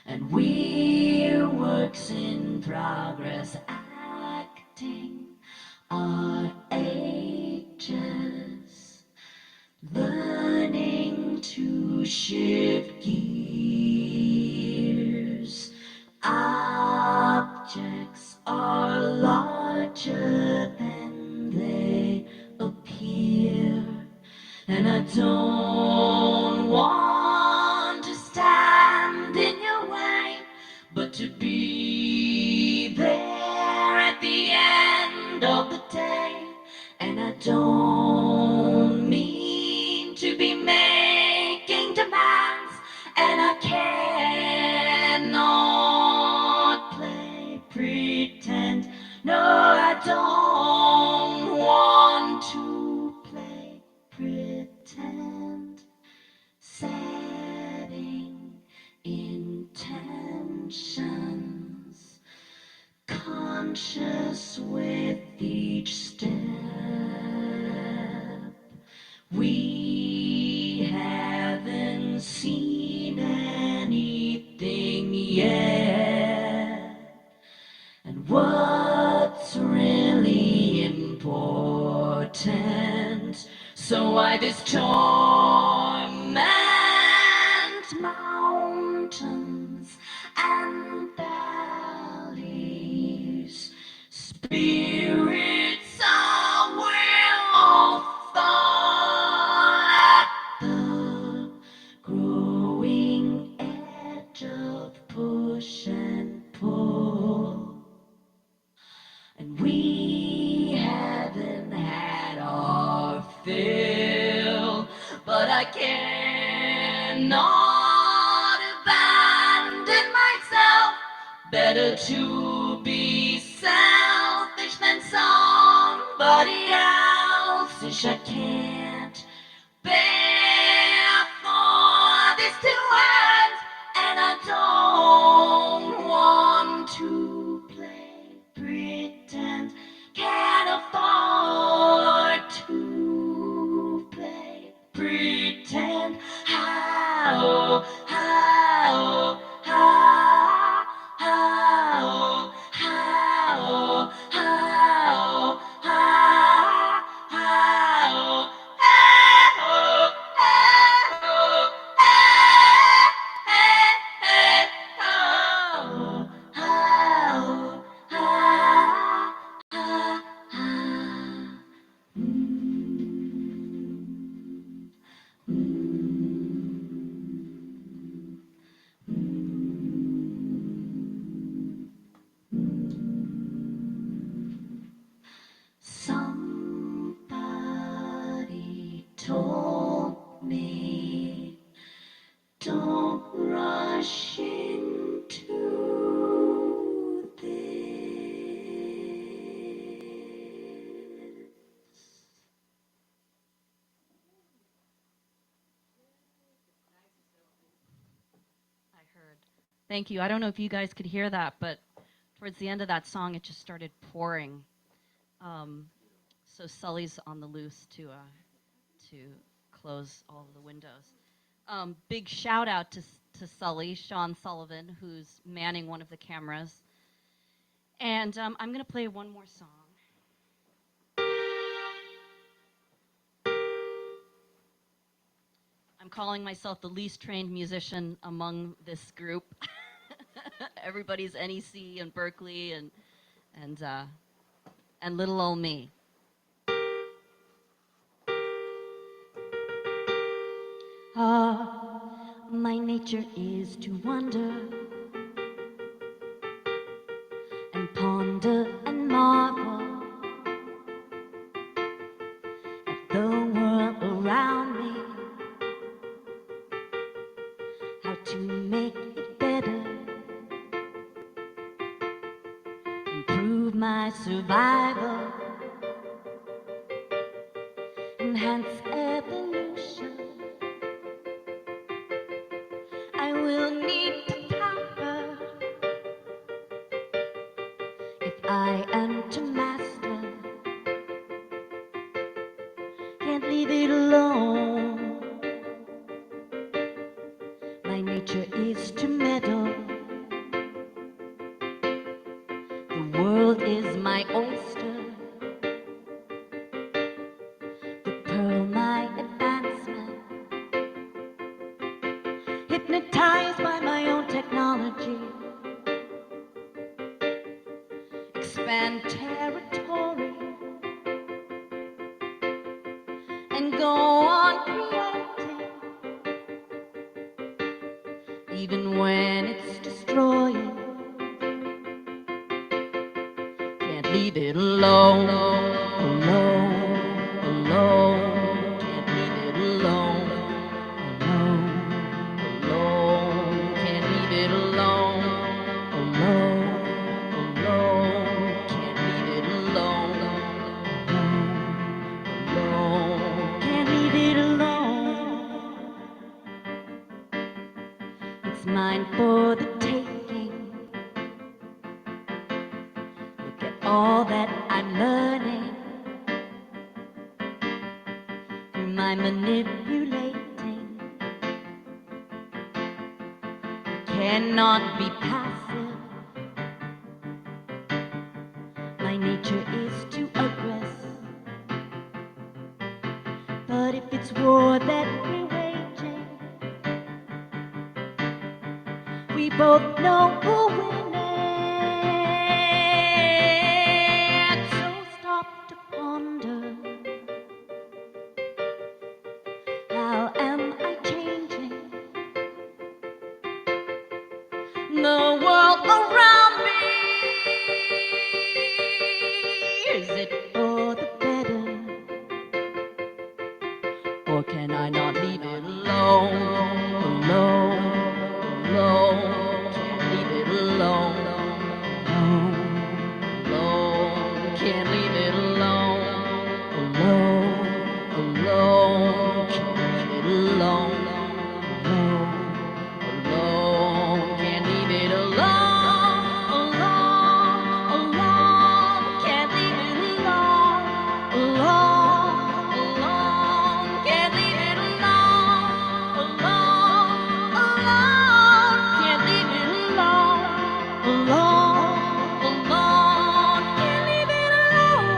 And we're works in progress, acting our ages, learning to shift gears. Objects are larger than they appear, and I don't want to stand in your way, but to be there at the end of the day. And I don't mean to be making demands, and I cannot play pretend. No, I don't want We haven't seen anything yet. And what's really important? So why this torment? Mountains and valleys, spirits will fall at the growing edge of push and pull. And we haven't had our fill, but I cannot abandon myself. Better to be selfish than somebody elfish. I can't bear for this to end, and I don't want to play pretend. Can't afford to play pretend. How, how, how, how, how, how, how, Somebody told me, don't rush into this. I heard. Thank you. I don't know if you guys could hear that, but towards the end of that song, it just started pouring. So Sully's on the loose to close all of the windows. Big shout out to Sully, Sean Sullivan, who's manning one of the cameras. And I'm going to play one more song. I'm calling myself the least trained musician among this group. Everybody's NEC and Berkeley and little old me. My nature is to wonder and ponder and marvel at the world around me, how to make it better, improve my survival, enhance evolution. I will need to conquer if I am to master. Can't leave it alone. My nature is to meddle. The world is my oyster. The pearl my advancement. Hypnotized by my own technology, expand territory, and go on creating, even when it's destroying. Can't leave it alone, alone, alone. Can't leave it alone, alone. Alone, can't leave it alone. Alone, alone, can't leave it alone. Alone, can't leave it alone. It's mine for the taking. Look at all that I'm learning. I'm manipulating, cannot be passive. My nature is to aggress, but if it's war that we're waging, we both know who win it. So stop to ponder, how am I changing the world around me? Is it for the better, or can I not leave it alone? Alone, alone, can't leave it alone. Alone, can't leave it alone. Alone, alone, can't leave it alone. Alone, can't leave it alone. Alone, can't leave it alone. Alone, can't leave it alone. Alone, can't leave it alone. Alone, can't leave it alone.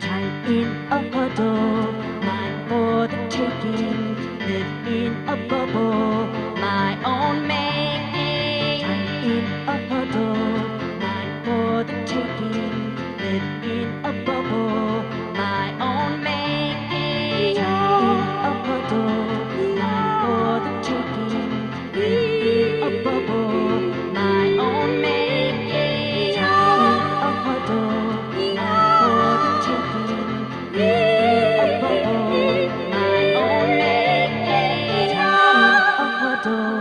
Tight in a puddle, mine for the taking. Live in a bubble, my own making. Tight in a puddle, mine for the taking. Live in a bubble, my own making. Tight in a puddle, mine for the taking. Live in a bubble, my own making. Tight in a puddle, mine for the taking. Live in a bubble, my own making. Tight in a puddle,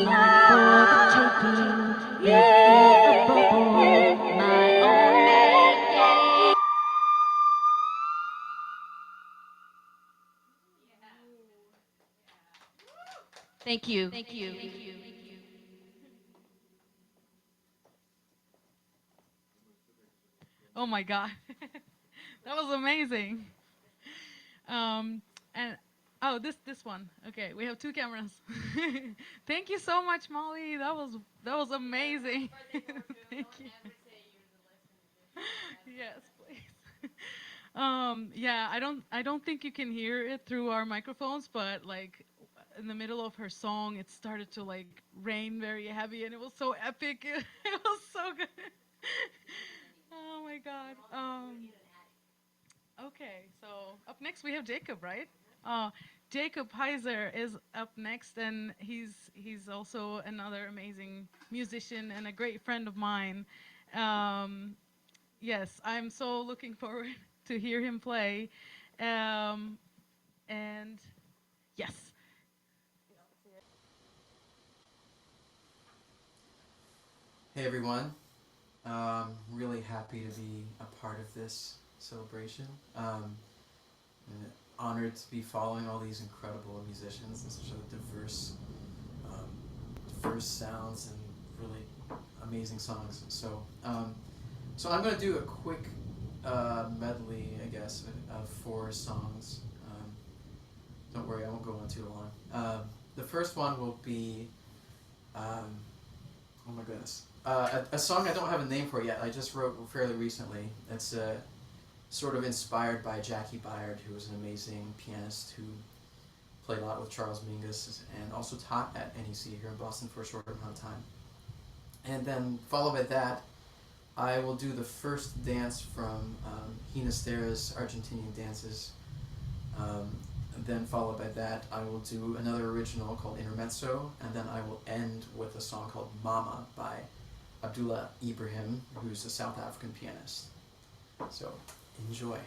mine for the taking. Live in a bubble, my own making. Thank you. Thank you. Oh my God. That was amazing. And oh, this one. Okay, we have two cameras. Thank you so much, Molly. That was amazing. Thank you. Yes, please. Yeah, I don't think you can hear it through our microphones, but like in the middle of her song, it started to like rain very heavy, and it was so epic. It was so good. Oh my God. Okay, so up next we have Jacob, right? Jacob Heiser is up next, and he's also another amazing musician and a great friend of mine. Yes, I'm so looking forward to hear him play. And yes. Hey everyone, really happy to be a part of this celebration. And honored to be following all these incredible musicians and such a diverse sounds and really amazing songs. So I'm going to do a quick medley, I guess, of 4 songs. Don't worry, I won't go on too long. The first one will be, oh my goodness, a song I don't have a name for yet. I just wrote fairly recently. It's sort of inspired by Jackie Byard, who was an amazing pianist who played a lot with Charles Mingus and also taught at NEC here in Boston for a short amount of time. And then followed by that, I will do the first dance from Ginastera's Argentinian Dances. And then followed by that, I will do another original called Intermezzo, and then I will end with a song called Mama by Abdullah Ibrahim, who's a South African pianist. So, enjoy.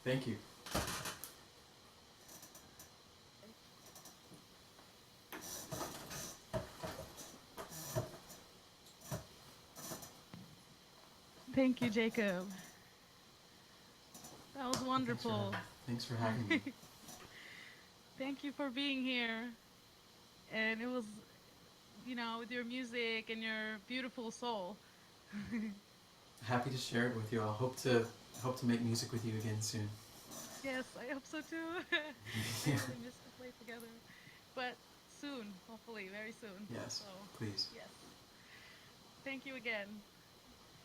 Thank you. Thank you, Jacob. That was wonderful. Thanks for having me. Thank you for being here. And it was, you know, with your music and your beautiful soul. Happy to share it with you. I hope to make music with you again soon. Yes, I hope so too. I Yeah. really miss to play together. But soon, hopefully, very soon. Yes, So, please. yes. Thank you again.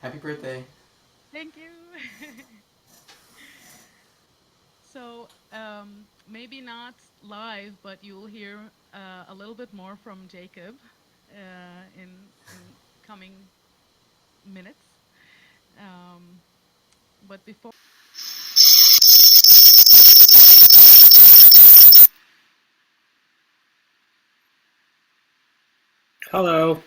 Happy birthday. Thank you. So, maybe not live, but you'll hear a little bit more from Jacob in coming minutes. But before. Hello.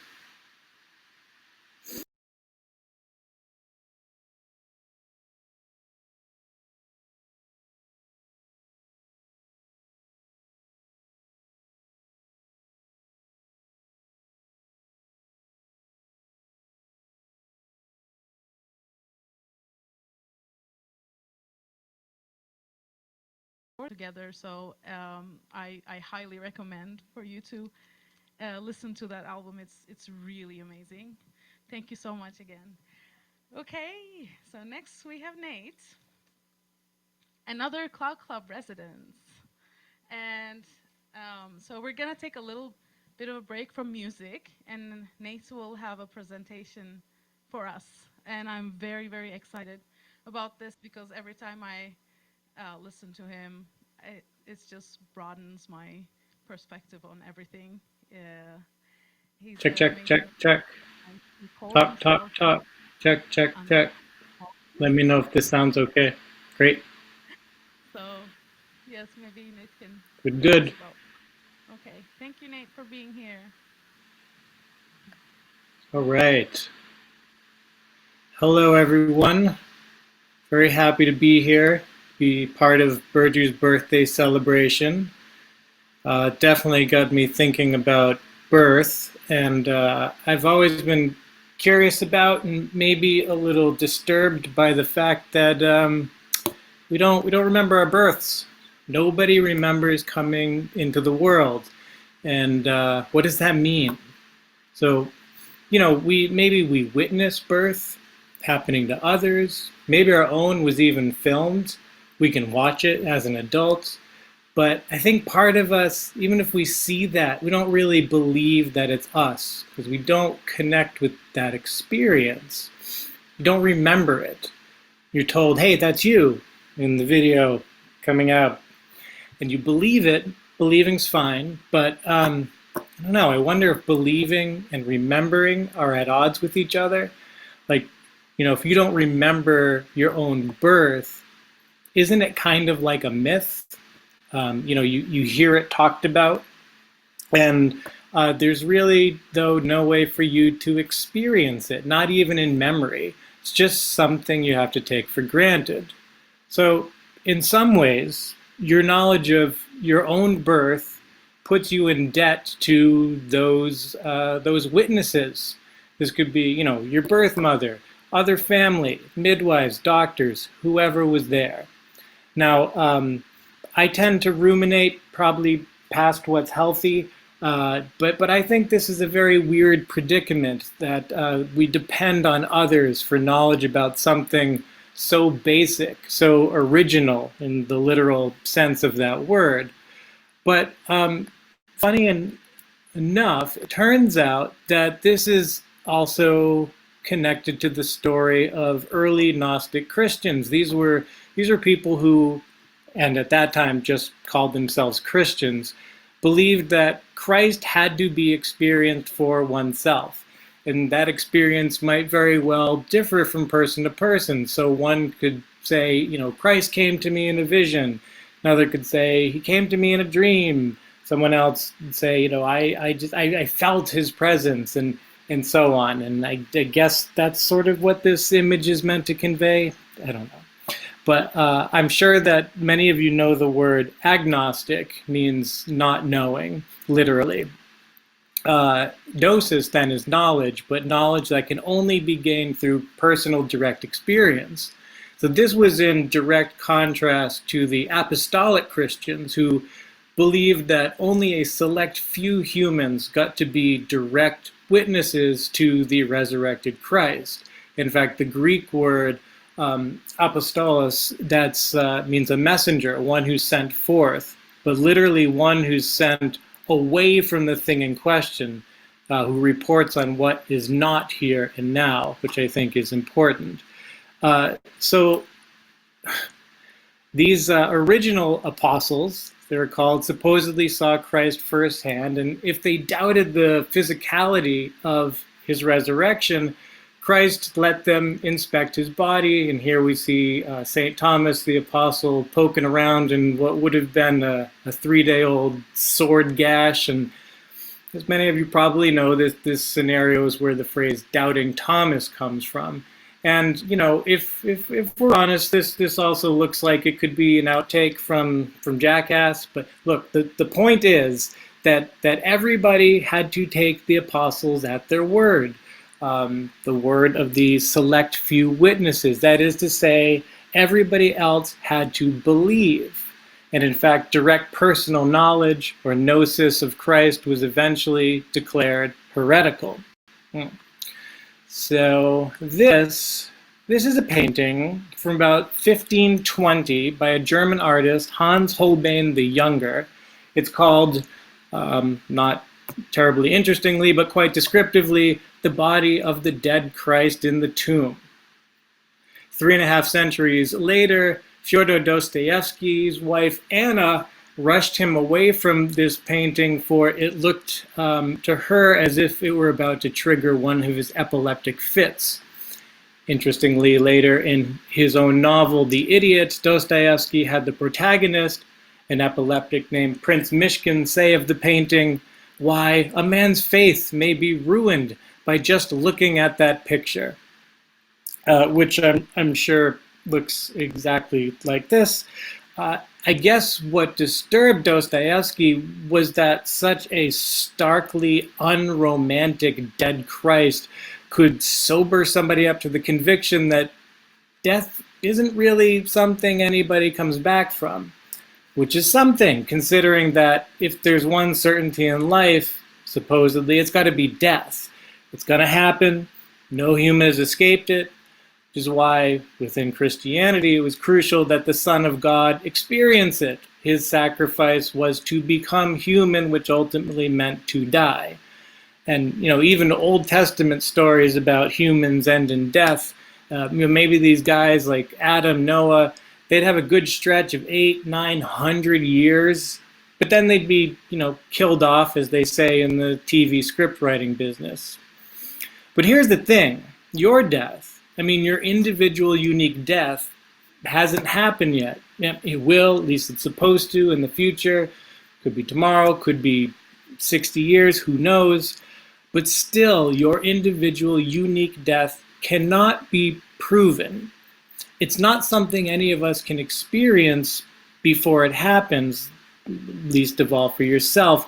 Together, so I highly recommend for you to listen to that album. It's really amazing. Thank you so much again. Okay, so next we have Nate, another Cloud Club resident, and so we're gonna take a little bit of a break from music, and Nate will have a presentation for us, and I'm very excited about this because every time I listen to him, it just broadens my perspective on everything. He's Check, an check, amazing check, check. and he calls Top, top, himself top. Check, check, an- check. Let me know if this sounds okay. Great. So, yes, maybe Nate can. Good, tell us good. about- Okay, thank you, Nate, for being here. All right. Hello, everyone. Very happy to be here, be part of Burcu's birthday celebration. Definitely got me thinking about birth, and I've always been curious about and maybe a little disturbed by the fact that we don't remember our births. Nobody remembers coming into the world, and what does that mean? So, you know, maybe we witness birth happening to others. Maybe our own was even filmed. We can watch it as an adult. But I think part of us, even if we see that, we don't really believe that it's us because we don't connect with that experience. You don't remember it. You're told, hey, that's you in the video coming out. And you believe it. Believing's fine. But I don't know. I wonder if believing and remembering are at odds with each other. Like, you know, if you don't remember your own birth, isn't it kind of like a myth? You know, you hear it talked about, and there's really, though, no way for you to experience it, not even in memory. It's just something you have to take for granted. So, in some ways, your knowledge of your own birth puts you in debt to those witnesses. This could be, you know, your birth mother, other family, midwives, doctors, whoever was there. Now, I tend to ruminate probably past what's healthy, but I think this is a very weird predicament that we depend on others for knowledge about something so basic, so original in the literal sense of that word. But funny enough, it turns out that this is also connected to the story of early Gnostic Christians. These were people who, and at that time just called themselves Christians, believed that Christ had to be experienced for oneself. And that experience might very well differ from person to person. So one could say, you know, Christ came to me in a vision. Another could say, he came to me in a dream. Someone else would say, you know, I felt his presence, and so on. And I guess that's sort of what this image is meant to convey. I don't know. but I'm sure that many of you know the word agnostic means not knowing, literally. Gnosis then is knowledge, but knowledge that can only be gained through personal direct experience. So this was in direct contrast to the apostolic Christians who believed that only a select few humans got to be direct witnesses to the resurrected Christ. In fact, the Greek word apostolos, that means a messenger, one who's sent forth, but literally one who's sent away from the thing in question, who reports on what is not here and now, which I think is important. So these original apostles, they're called, supposedly saw Christ firsthand, and if they doubted the physicality of his resurrection, Christ let them inspect his body, and here we see St. Thomas the Apostle poking around in what would have been a 3-day-old sword gash. And as many of you probably know, this scenario is where the phrase doubting Thomas comes from. And, you know, if we're honest, this also looks like it could be an outtake from Jackass. But look, the point is that everybody had to take the apostles at their word. The word of the select few witnesses. That is to say, everybody else had to believe. And in fact, direct personal knowledge or gnosis of Christ was eventually declared heretical. So this is a painting from about 1520 by a German artist, Hans Holbein the Younger. It's called, not terribly interestingly, but quite descriptively, The Body of the Dead Christ in the Tomb. 3.5 centuries later, Fyodor Dostoevsky's wife Anna rushed him away from this painting, for it looked to her as if it were about to trigger one of his epileptic fits. Interestingly, later in his own novel, The Idiot, Dostoevsky had the protagonist, an epileptic named Prince Mishkin, say of the painting, "Why, a man's faith may be ruined by just looking at that picture," which I'm sure looks exactly like this. I guess what disturbed Dostoevsky was that such a starkly unromantic dead Christ could sober somebody up to the conviction that death isn't really something anybody comes back from, which is something, considering that if there's one certainty in life, supposedly, it's got to be death. It's going to happen. No human has escaped it, which is why within Christianity it was crucial that the Son of God experience it. His sacrifice was to become human, which ultimately meant to die. And, you know, even Old Testament stories about humans end in death, maybe these guys like Adam, Noah, they'd have a good stretch of 800-900 years, but then they'd be, you know, killed off, as they say in the TV script writing business. But here's the thing, your death, I mean, your individual unique death hasn't happened yet. It will, at least it's supposed to in the future. Could be tomorrow, could be 60 years, who knows? But still, your individual unique death cannot be proven. It's not something any of us can experience before it happens, least of all for yourself.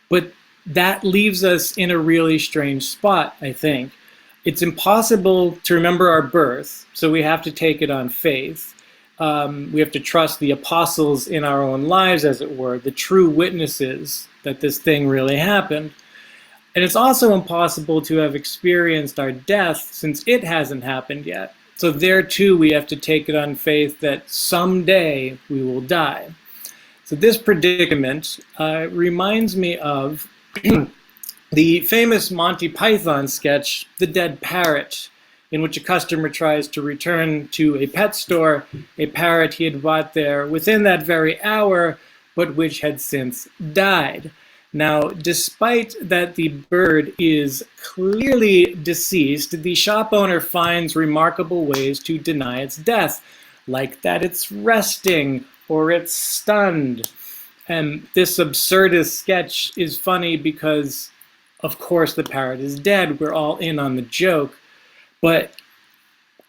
But that leaves us in a really strange spot, I think. It's impossible to remember our birth, so we have to take it on faith. We have to trust the apostles in our own lives, as it were, the true witnesses that this thing really happened. And it's also impossible to have experienced our death since it hasn't happened yet. So there too, we have to take it on faith that someday we will die. So this predicament reminds me of the famous Monty Python sketch, The Dead Parrot, in which a customer tries to return to a pet store a parrot he had bought there within that very hour, but which had since died. Now, despite that the bird is clearly deceased, the shop owner finds remarkable ways to deny its death, like that it's resting or it's stunned. And this absurdist sketch is funny because, of course, the parrot is dead. We're all in on the joke. But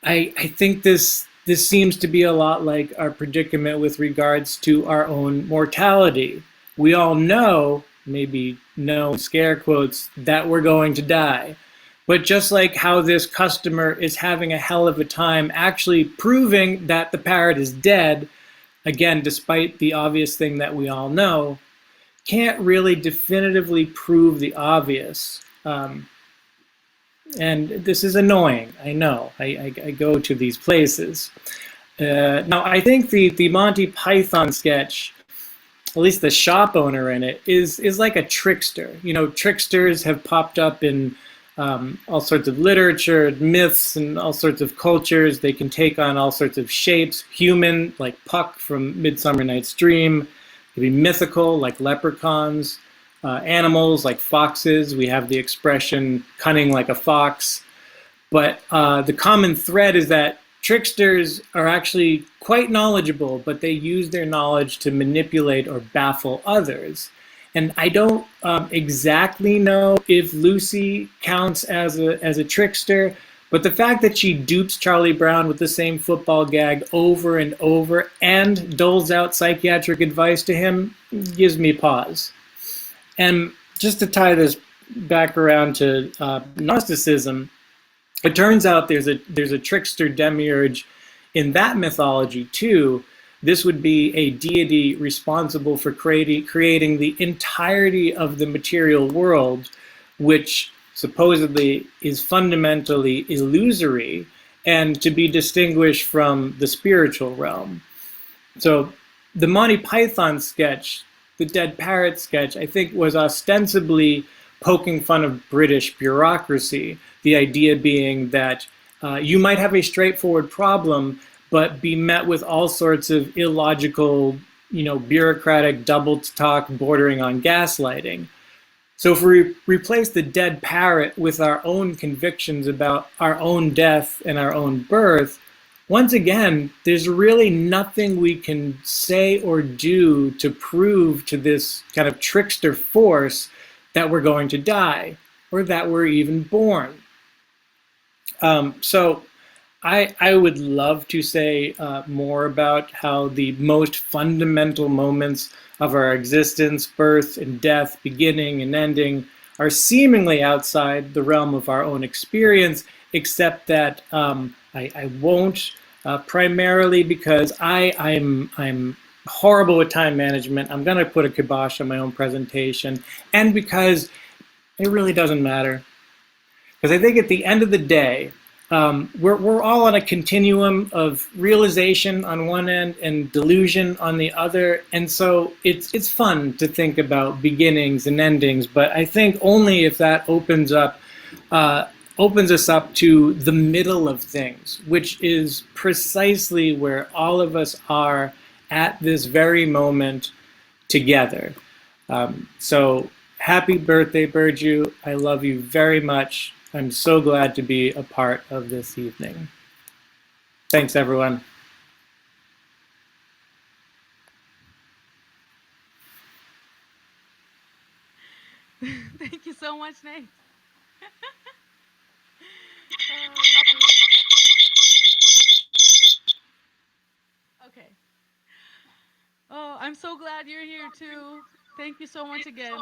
I think this this seems to be a lot like our predicament with regards to our own mortality. We all know, maybe know, scare quotes, that we're going to die. But just like how this customer is having a hell of a time actually proving that the parrot is dead, again, despite the obvious thing that we all know, can't really definitively prove the obvious. And this is annoying, I know. I go to these places. Now, I think the Monty Python sketch, at least the shop owner in it, is like a trickster. You know, tricksters have popped up in all sorts of literature, myths, and all sorts of cultures. They can take on all sorts of shapes. Human, like Puck from Midsummer Night's Dream. It can be mythical, like leprechauns. Animals, like foxes. We have the expression cunning like a fox. But the common thread is that tricksters are actually quite knowledgeable, but they use their knowledge to manipulate or baffle others. And I don't exactly know if Lucy counts as a trickster, but the fact that she dupes Charlie Brown with the same football gag over and over and doles out psychiatric advice to him gives me pause. And just to tie this back around to Gnosticism, it turns out there's a trickster demiurge in that mythology too. This would be a deity responsible for creating the entirety of the material world, which supposedly is fundamentally illusory and to be distinguished from the spiritual realm. So the Monty Python sketch, the Dead Parrot sketch, I think was ostensibly poking fun of British bureaucracy. The idea being that you might have a straightforward problem, but be met with all sorts of illogical, bureaucratic double talk bordering on gaslighting. So if we replace the dead parrot with our own convictions about our own death and our own birth, once again, there's really nothing we can say or do to prove to this kind of trickster force that we're going to die or that we're even born. So I would love to say more about how the most fundamental moments of our existence, birth and death, beginning and ending, are seemingly outside the realm of our own experience, except that I won't, primarily because I'm horrible with time management. I'm going to put a kibosh on my own presentation, and because it really doesn't matter. Because I think at the end of the day, we're all on a continuum of realization on one end and delusion on the other, and so it's fun to think about beginnings and endings. But I think only if that opens us up to the middle of things, which is precisely where all of us are at this very moment together. So happy birthday, Burcu. I love you very much. I'm so glad to be a part of this evening. Thanks, everyone. Thank you so much, Nate. Okay. Oh, I'm so glad you're here too. Thank you so much again.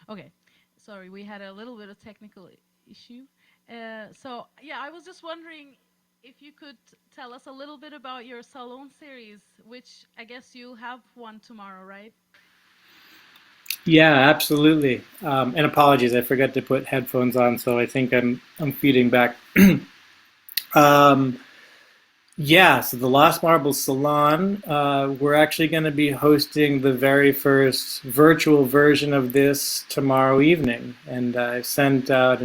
Okay, sorry, we had a little bit of technical issue. So yeah, I was just wondering if you could tell us a little bit about your Salon series, which I guess you'll have one tomorrow, right? Yeah, absolutely. And apologies, I forgot to put headphones on, so I think I'm feeding back. Yeah, so the Lost Marbles Salon, we're actually going to be hosting the very first virtual version of this tomorrow evening. And I've sent out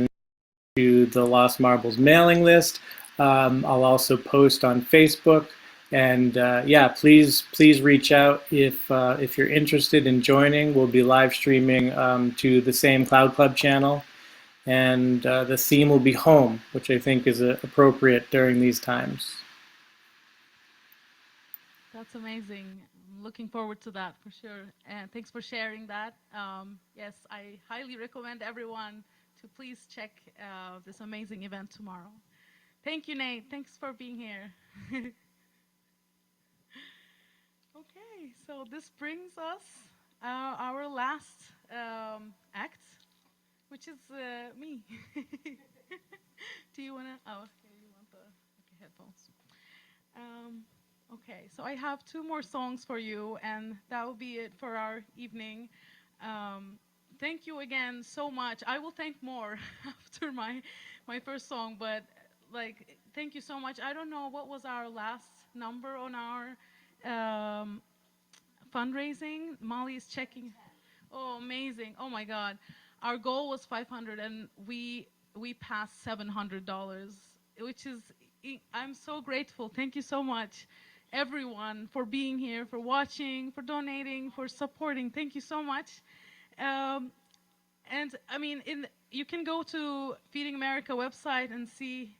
to the Lost Marbles mailing list. I'll also post on Facebook. And yeah, please reach out if you're interested in joining. We'll be live streaming to the same Cloud Club channel. And the theme will be home, which I think is appropriate during these times. That's amazing. looking forward to that for sure. And thanks for sharing that. Yes, I highly recommend everyone to please check this amazing event tomorrow. Thank you, Nate. Thanks for being here. Okay, so this brings us our last act, which is me. Do you want to? Oh, okay, you want the headphones. Okay, so I have two more songs for you, and that will be it for our evening. Thank you again so much. I will thank more after my first song, but like, thank you so much. I don't know what was our last number on our fundraising. Molly is checking. Oh, amazing! Oh my God, our goal was 500, and we passed $700, which is I'm so grateful. Thank you so much, everyone, for being here, for watching, for donating, for supporting. Thank you so much. And I mean, you can go to Feeding America website and see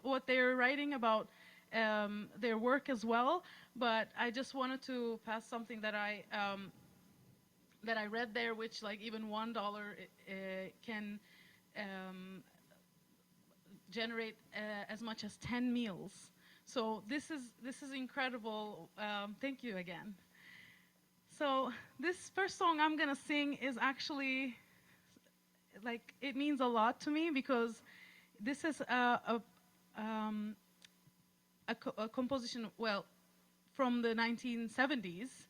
what they're writing about their work as well. But I just wanted to pass something that I read there, which like even $1 can generate as much as 10 meals. So this is incredible. Thank you again. So this first song I'm gonna sing is actually like it means a lot to me because this is a composition from the 1970s,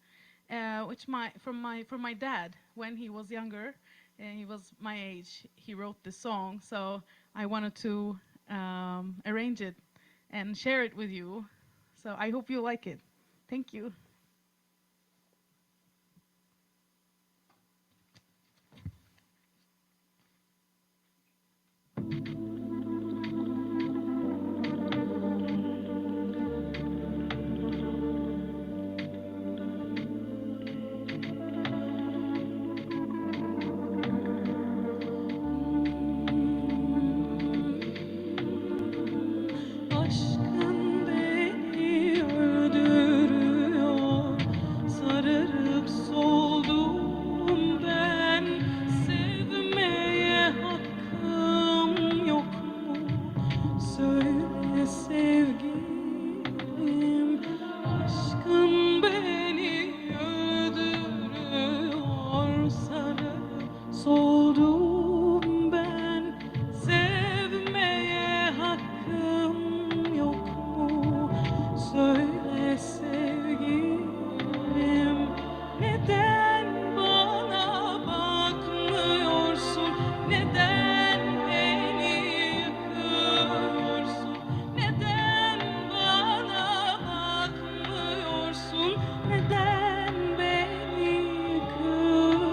which from my dad when he was younger and he was my age. He wrote this song, so I wanted to arrange it and share it with you. So I hope you like it. Thank you. Aşkın beni öldürüyor, sararıp soldum ben. Sevmeye hakkım yok mu? Söyle sevgilim. Aşkın beni öldürüyor, sararıp soldum ben. Sevmeye hakkım yok mu? Söyle sevgilim. Neden bana bakmıyorsun? Neden beni yıkıyorsun? Neden bana bakmıyorsun? Neden beni yıkıyorsun?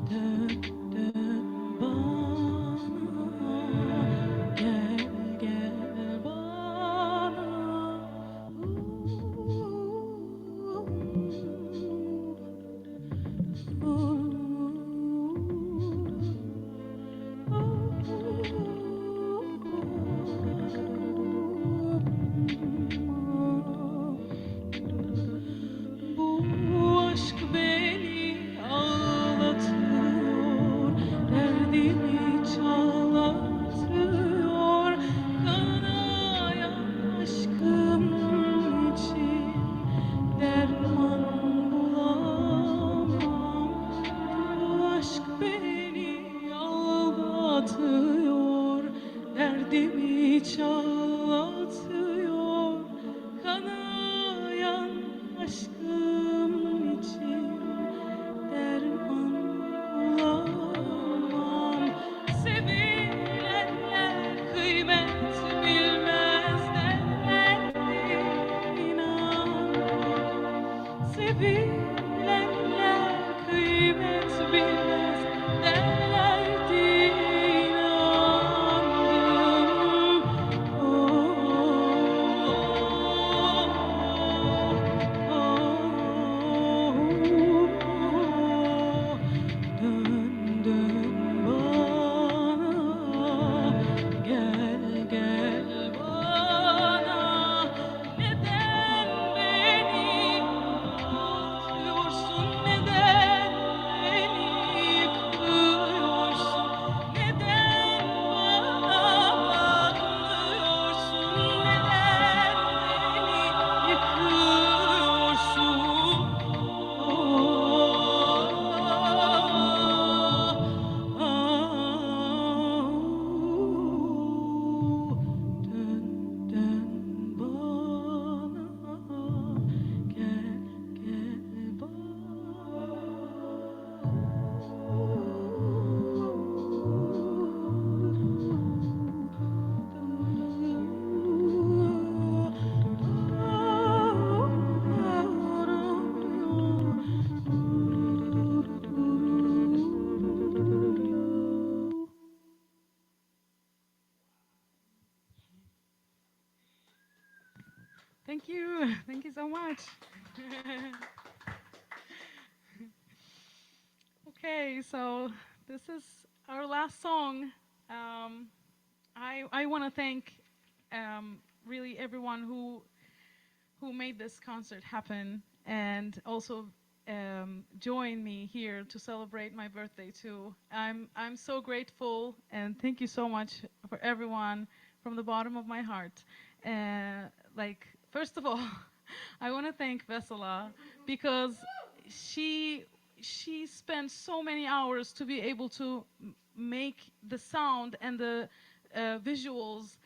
Dön dön bana, gel gel bana. Bu aşk beni ağlatıyor, derdimi çalatıyor. Kanayan aşkım için derman bulamam. Bu aşk beni ağlatıyor, derdimi çalatıyor. Kanayan aşkım için derman bulamam. Sevilenler kıymet bilmez derlerdi, inan. Sevilenler kıymet bilmez derlerdi, inandım. Oh, Thank you. Thank you so much. Okay, so this is our last song. I want to thank really everyone who made this concert happen and also join me here to celebrate my birthday too. I'm so grateful and thank you so much for everyone from the bottom of my heart. Like first of all, I want to thank Vessela because she spent so many hours to be able to make the sound and the visuals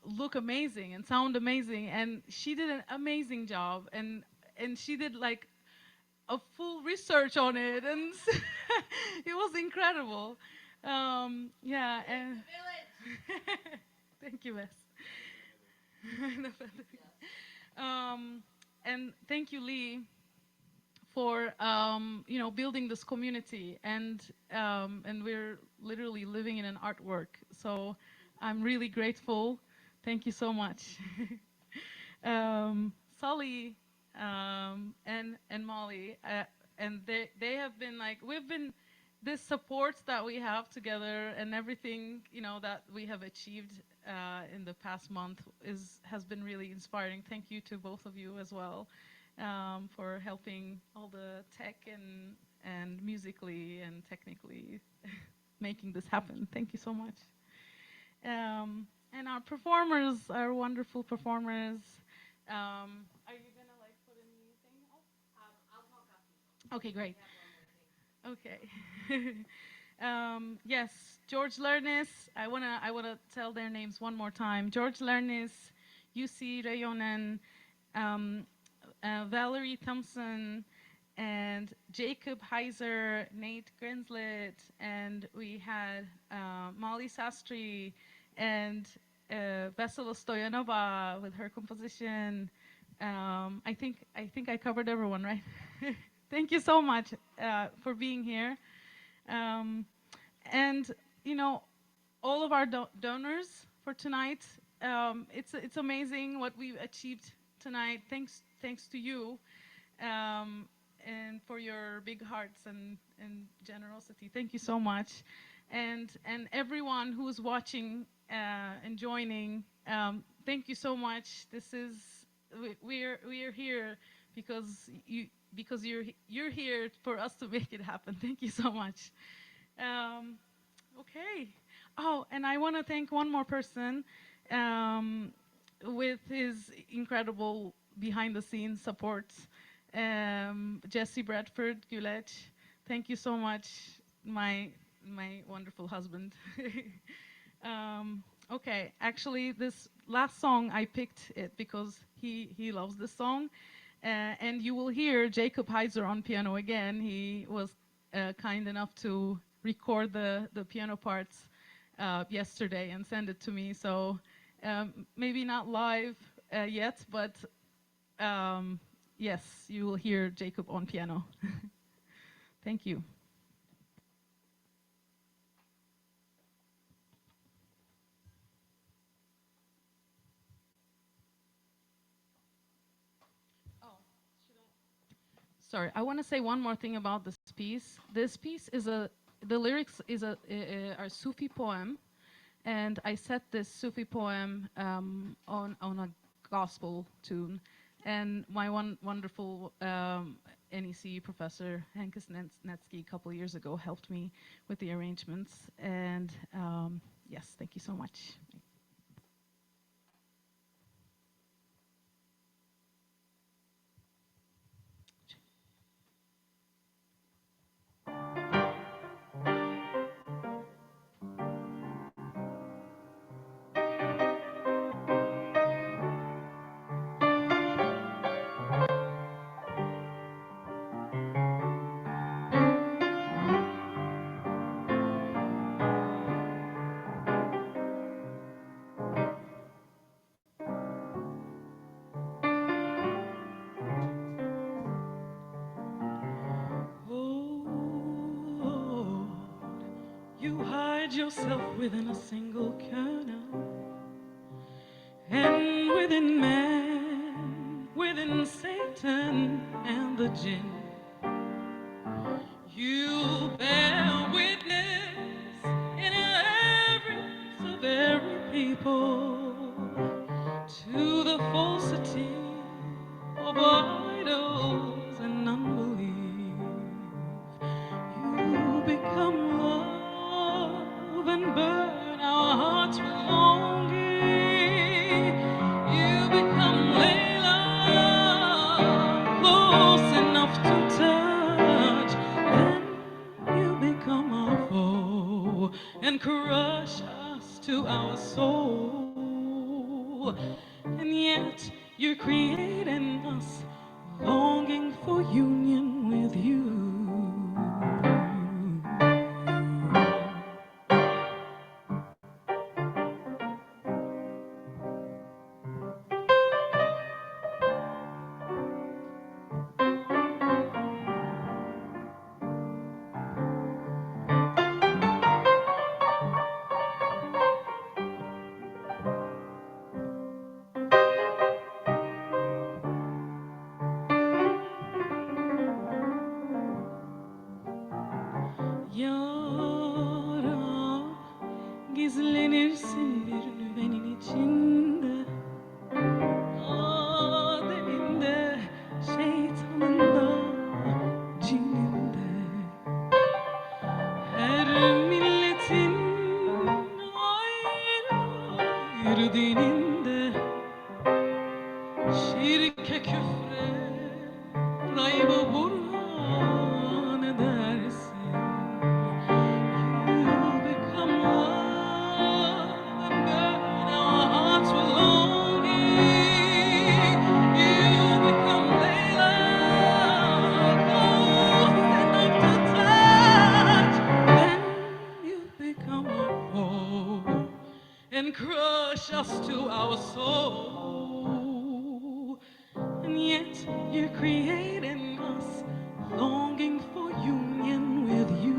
look amazing and sound amazing, and she did an amazing job, and she did like a full research on it, and it was incredible. Yeah, and thank you, Wes. And thank you, Lee, for building this community, and we're literally living in an artwork. So I'm really grateful. Thank you so much. Sully and Molly, and they have been like, we've been, this support that we have together and everything that we have achieved in the past month has been really inspiring. Thank you to both of you as well for helping all the tech and musically and technically making this happen. Thank you so much. And our performers, our wonderful performers. Are you gonna like put anything else? I'll talk after. Okay, great. Okay. Yes, George Lernis. I wanna tell their names one more time. George Lernis, Jussi Reijonen, Valerie Thompson, and Jacob Heiser, Nate Greenslit, and we had Molly Sastry, and Vessela Stoyanova with her composition. I think I covered everyone, right? Thank you so much for being here. And all of our donors for tonight. It's amazing what we've achieved tonight. Thanks to you, and for your big hearts and generosity. Thank you so much, and everyone who's watching and joining. Thank you so much. We're here because you're here for us to make it happen. Thank you so much. Okay. Oh, and I want to thank one more person with his incredible behind-the-scenes support, Jesse Bradford Gulech. Thank you so much, my wonderful husband. Okay, actually, this last song I picked it because he loves this song, and you will hear Jacob Heiser on piano again. He was kind enough to record the piano parts yesterday and send it to me. So maybe not live yet, but yes, you will hear Jacob on piano. Thank you. Sorry, I want to say one more thing about this piece. This piece is the lyrics is are Sufi poem, and I set this Sufi poem on a gospel tune, and my wonderful NEC professor Henkes Netsky a couple of years ago helped me with the arrangements, and yes, thank you so much. Yourself within a single kernel, and within man Jameson and the gin. You bear witness in every people to the falsity of idols and unbelief. You become love and burn our hearts with longing. You become Layla, close enough to touch. Then you become our foe and crush us to our soul. And yet you're creating us, longing for union with you. Yara gizlenirsin bir nüvenin içinde, Adem'inde, şeytanında, cininde. Her milletin ayrı ayrı dininde, şirke küfre rayba burhan edersin. You become love and burn our hearts with longing. You become Layla, close enough to touch. Then you become our foe and crush us to our soul. And yet you're creating us, longing for union with you.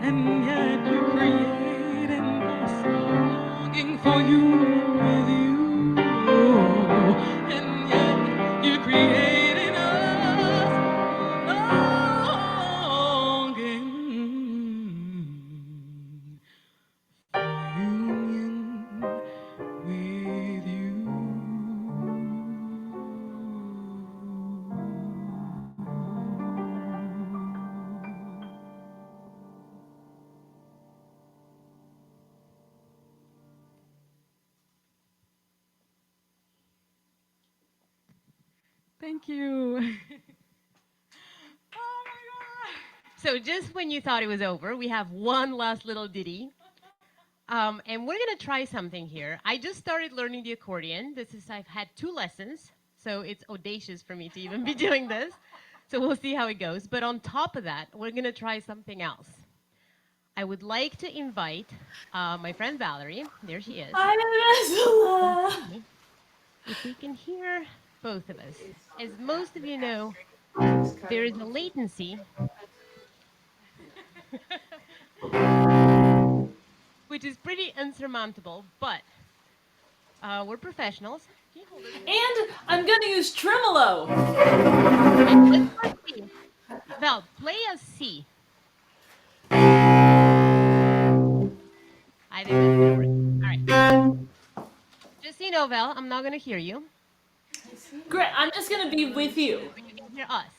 And yet you're creating us, longing for union with you. And yet you're creating us, longing for union with you. Thank you. Oh my God. So just when you thought it was over, we have one last little ditty. And we're gonna try something here. I just started learning the accordion. I've had 2 lessons, so it's audacious for me to even be doing this. So we'll see how it goes. But on top of that, we're gonna try something else. I would like to invite my friend Valerie. There she is. Hi, Vessela. If we can hear both of us. As most of you know, there is a latency which is pretty unsurmountable, but we're professionals. Can you hold it? And I'm gonna use tremolo. Let's see. Val, play a C. I think that's gonna work. All right. Just so you know, Val, I'm not gonna hear you. Great, I'm just gonna be with you. But you can hear us.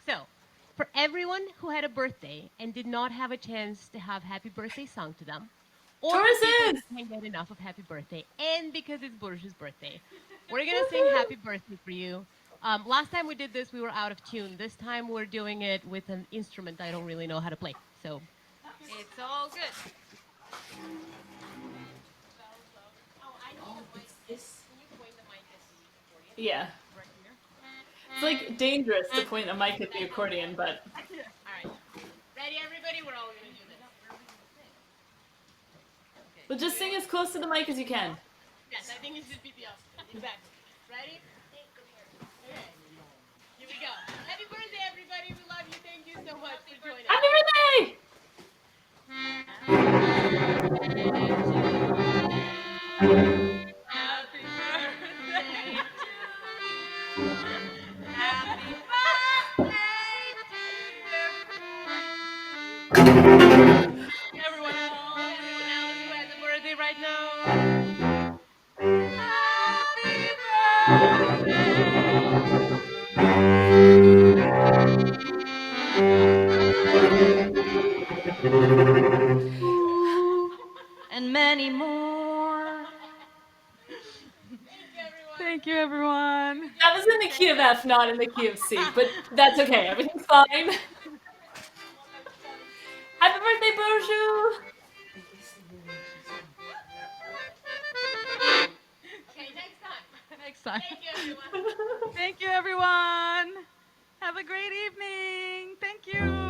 So, for everyone who had a birthday and did not have a chance to have happy birthday sung to them, or for people Tauruses! who can't get enough of happy birthday, and because it's Burcu's birthday, we're gonna sing happy birthday for you. Last time we did this, we were out of tune. This time we're doing it with an instrument I don't really know how to play. So, it's all good. Yeah. It's like dangerous to point a mic at the accordion, but. All right. Ready, everybody? We're all gonna do this. But just sing as close to the mic as you can. Yes, I think it should be the opposite. Exactly. Ready? Okay. Here we go. Happy birthday, everybody. We love you. Thank you so much for joining us. Happy birthday! Happy birthday to right note. Happy And many more. Thank you, everyone. That was in the key of F, not in the key of C, but that's okay. Everything's fine. Happy birthday, Burcu! Okay, next time. Next time. Thank you, everyone. Thank you, everyone. Have a great evening. Thank you.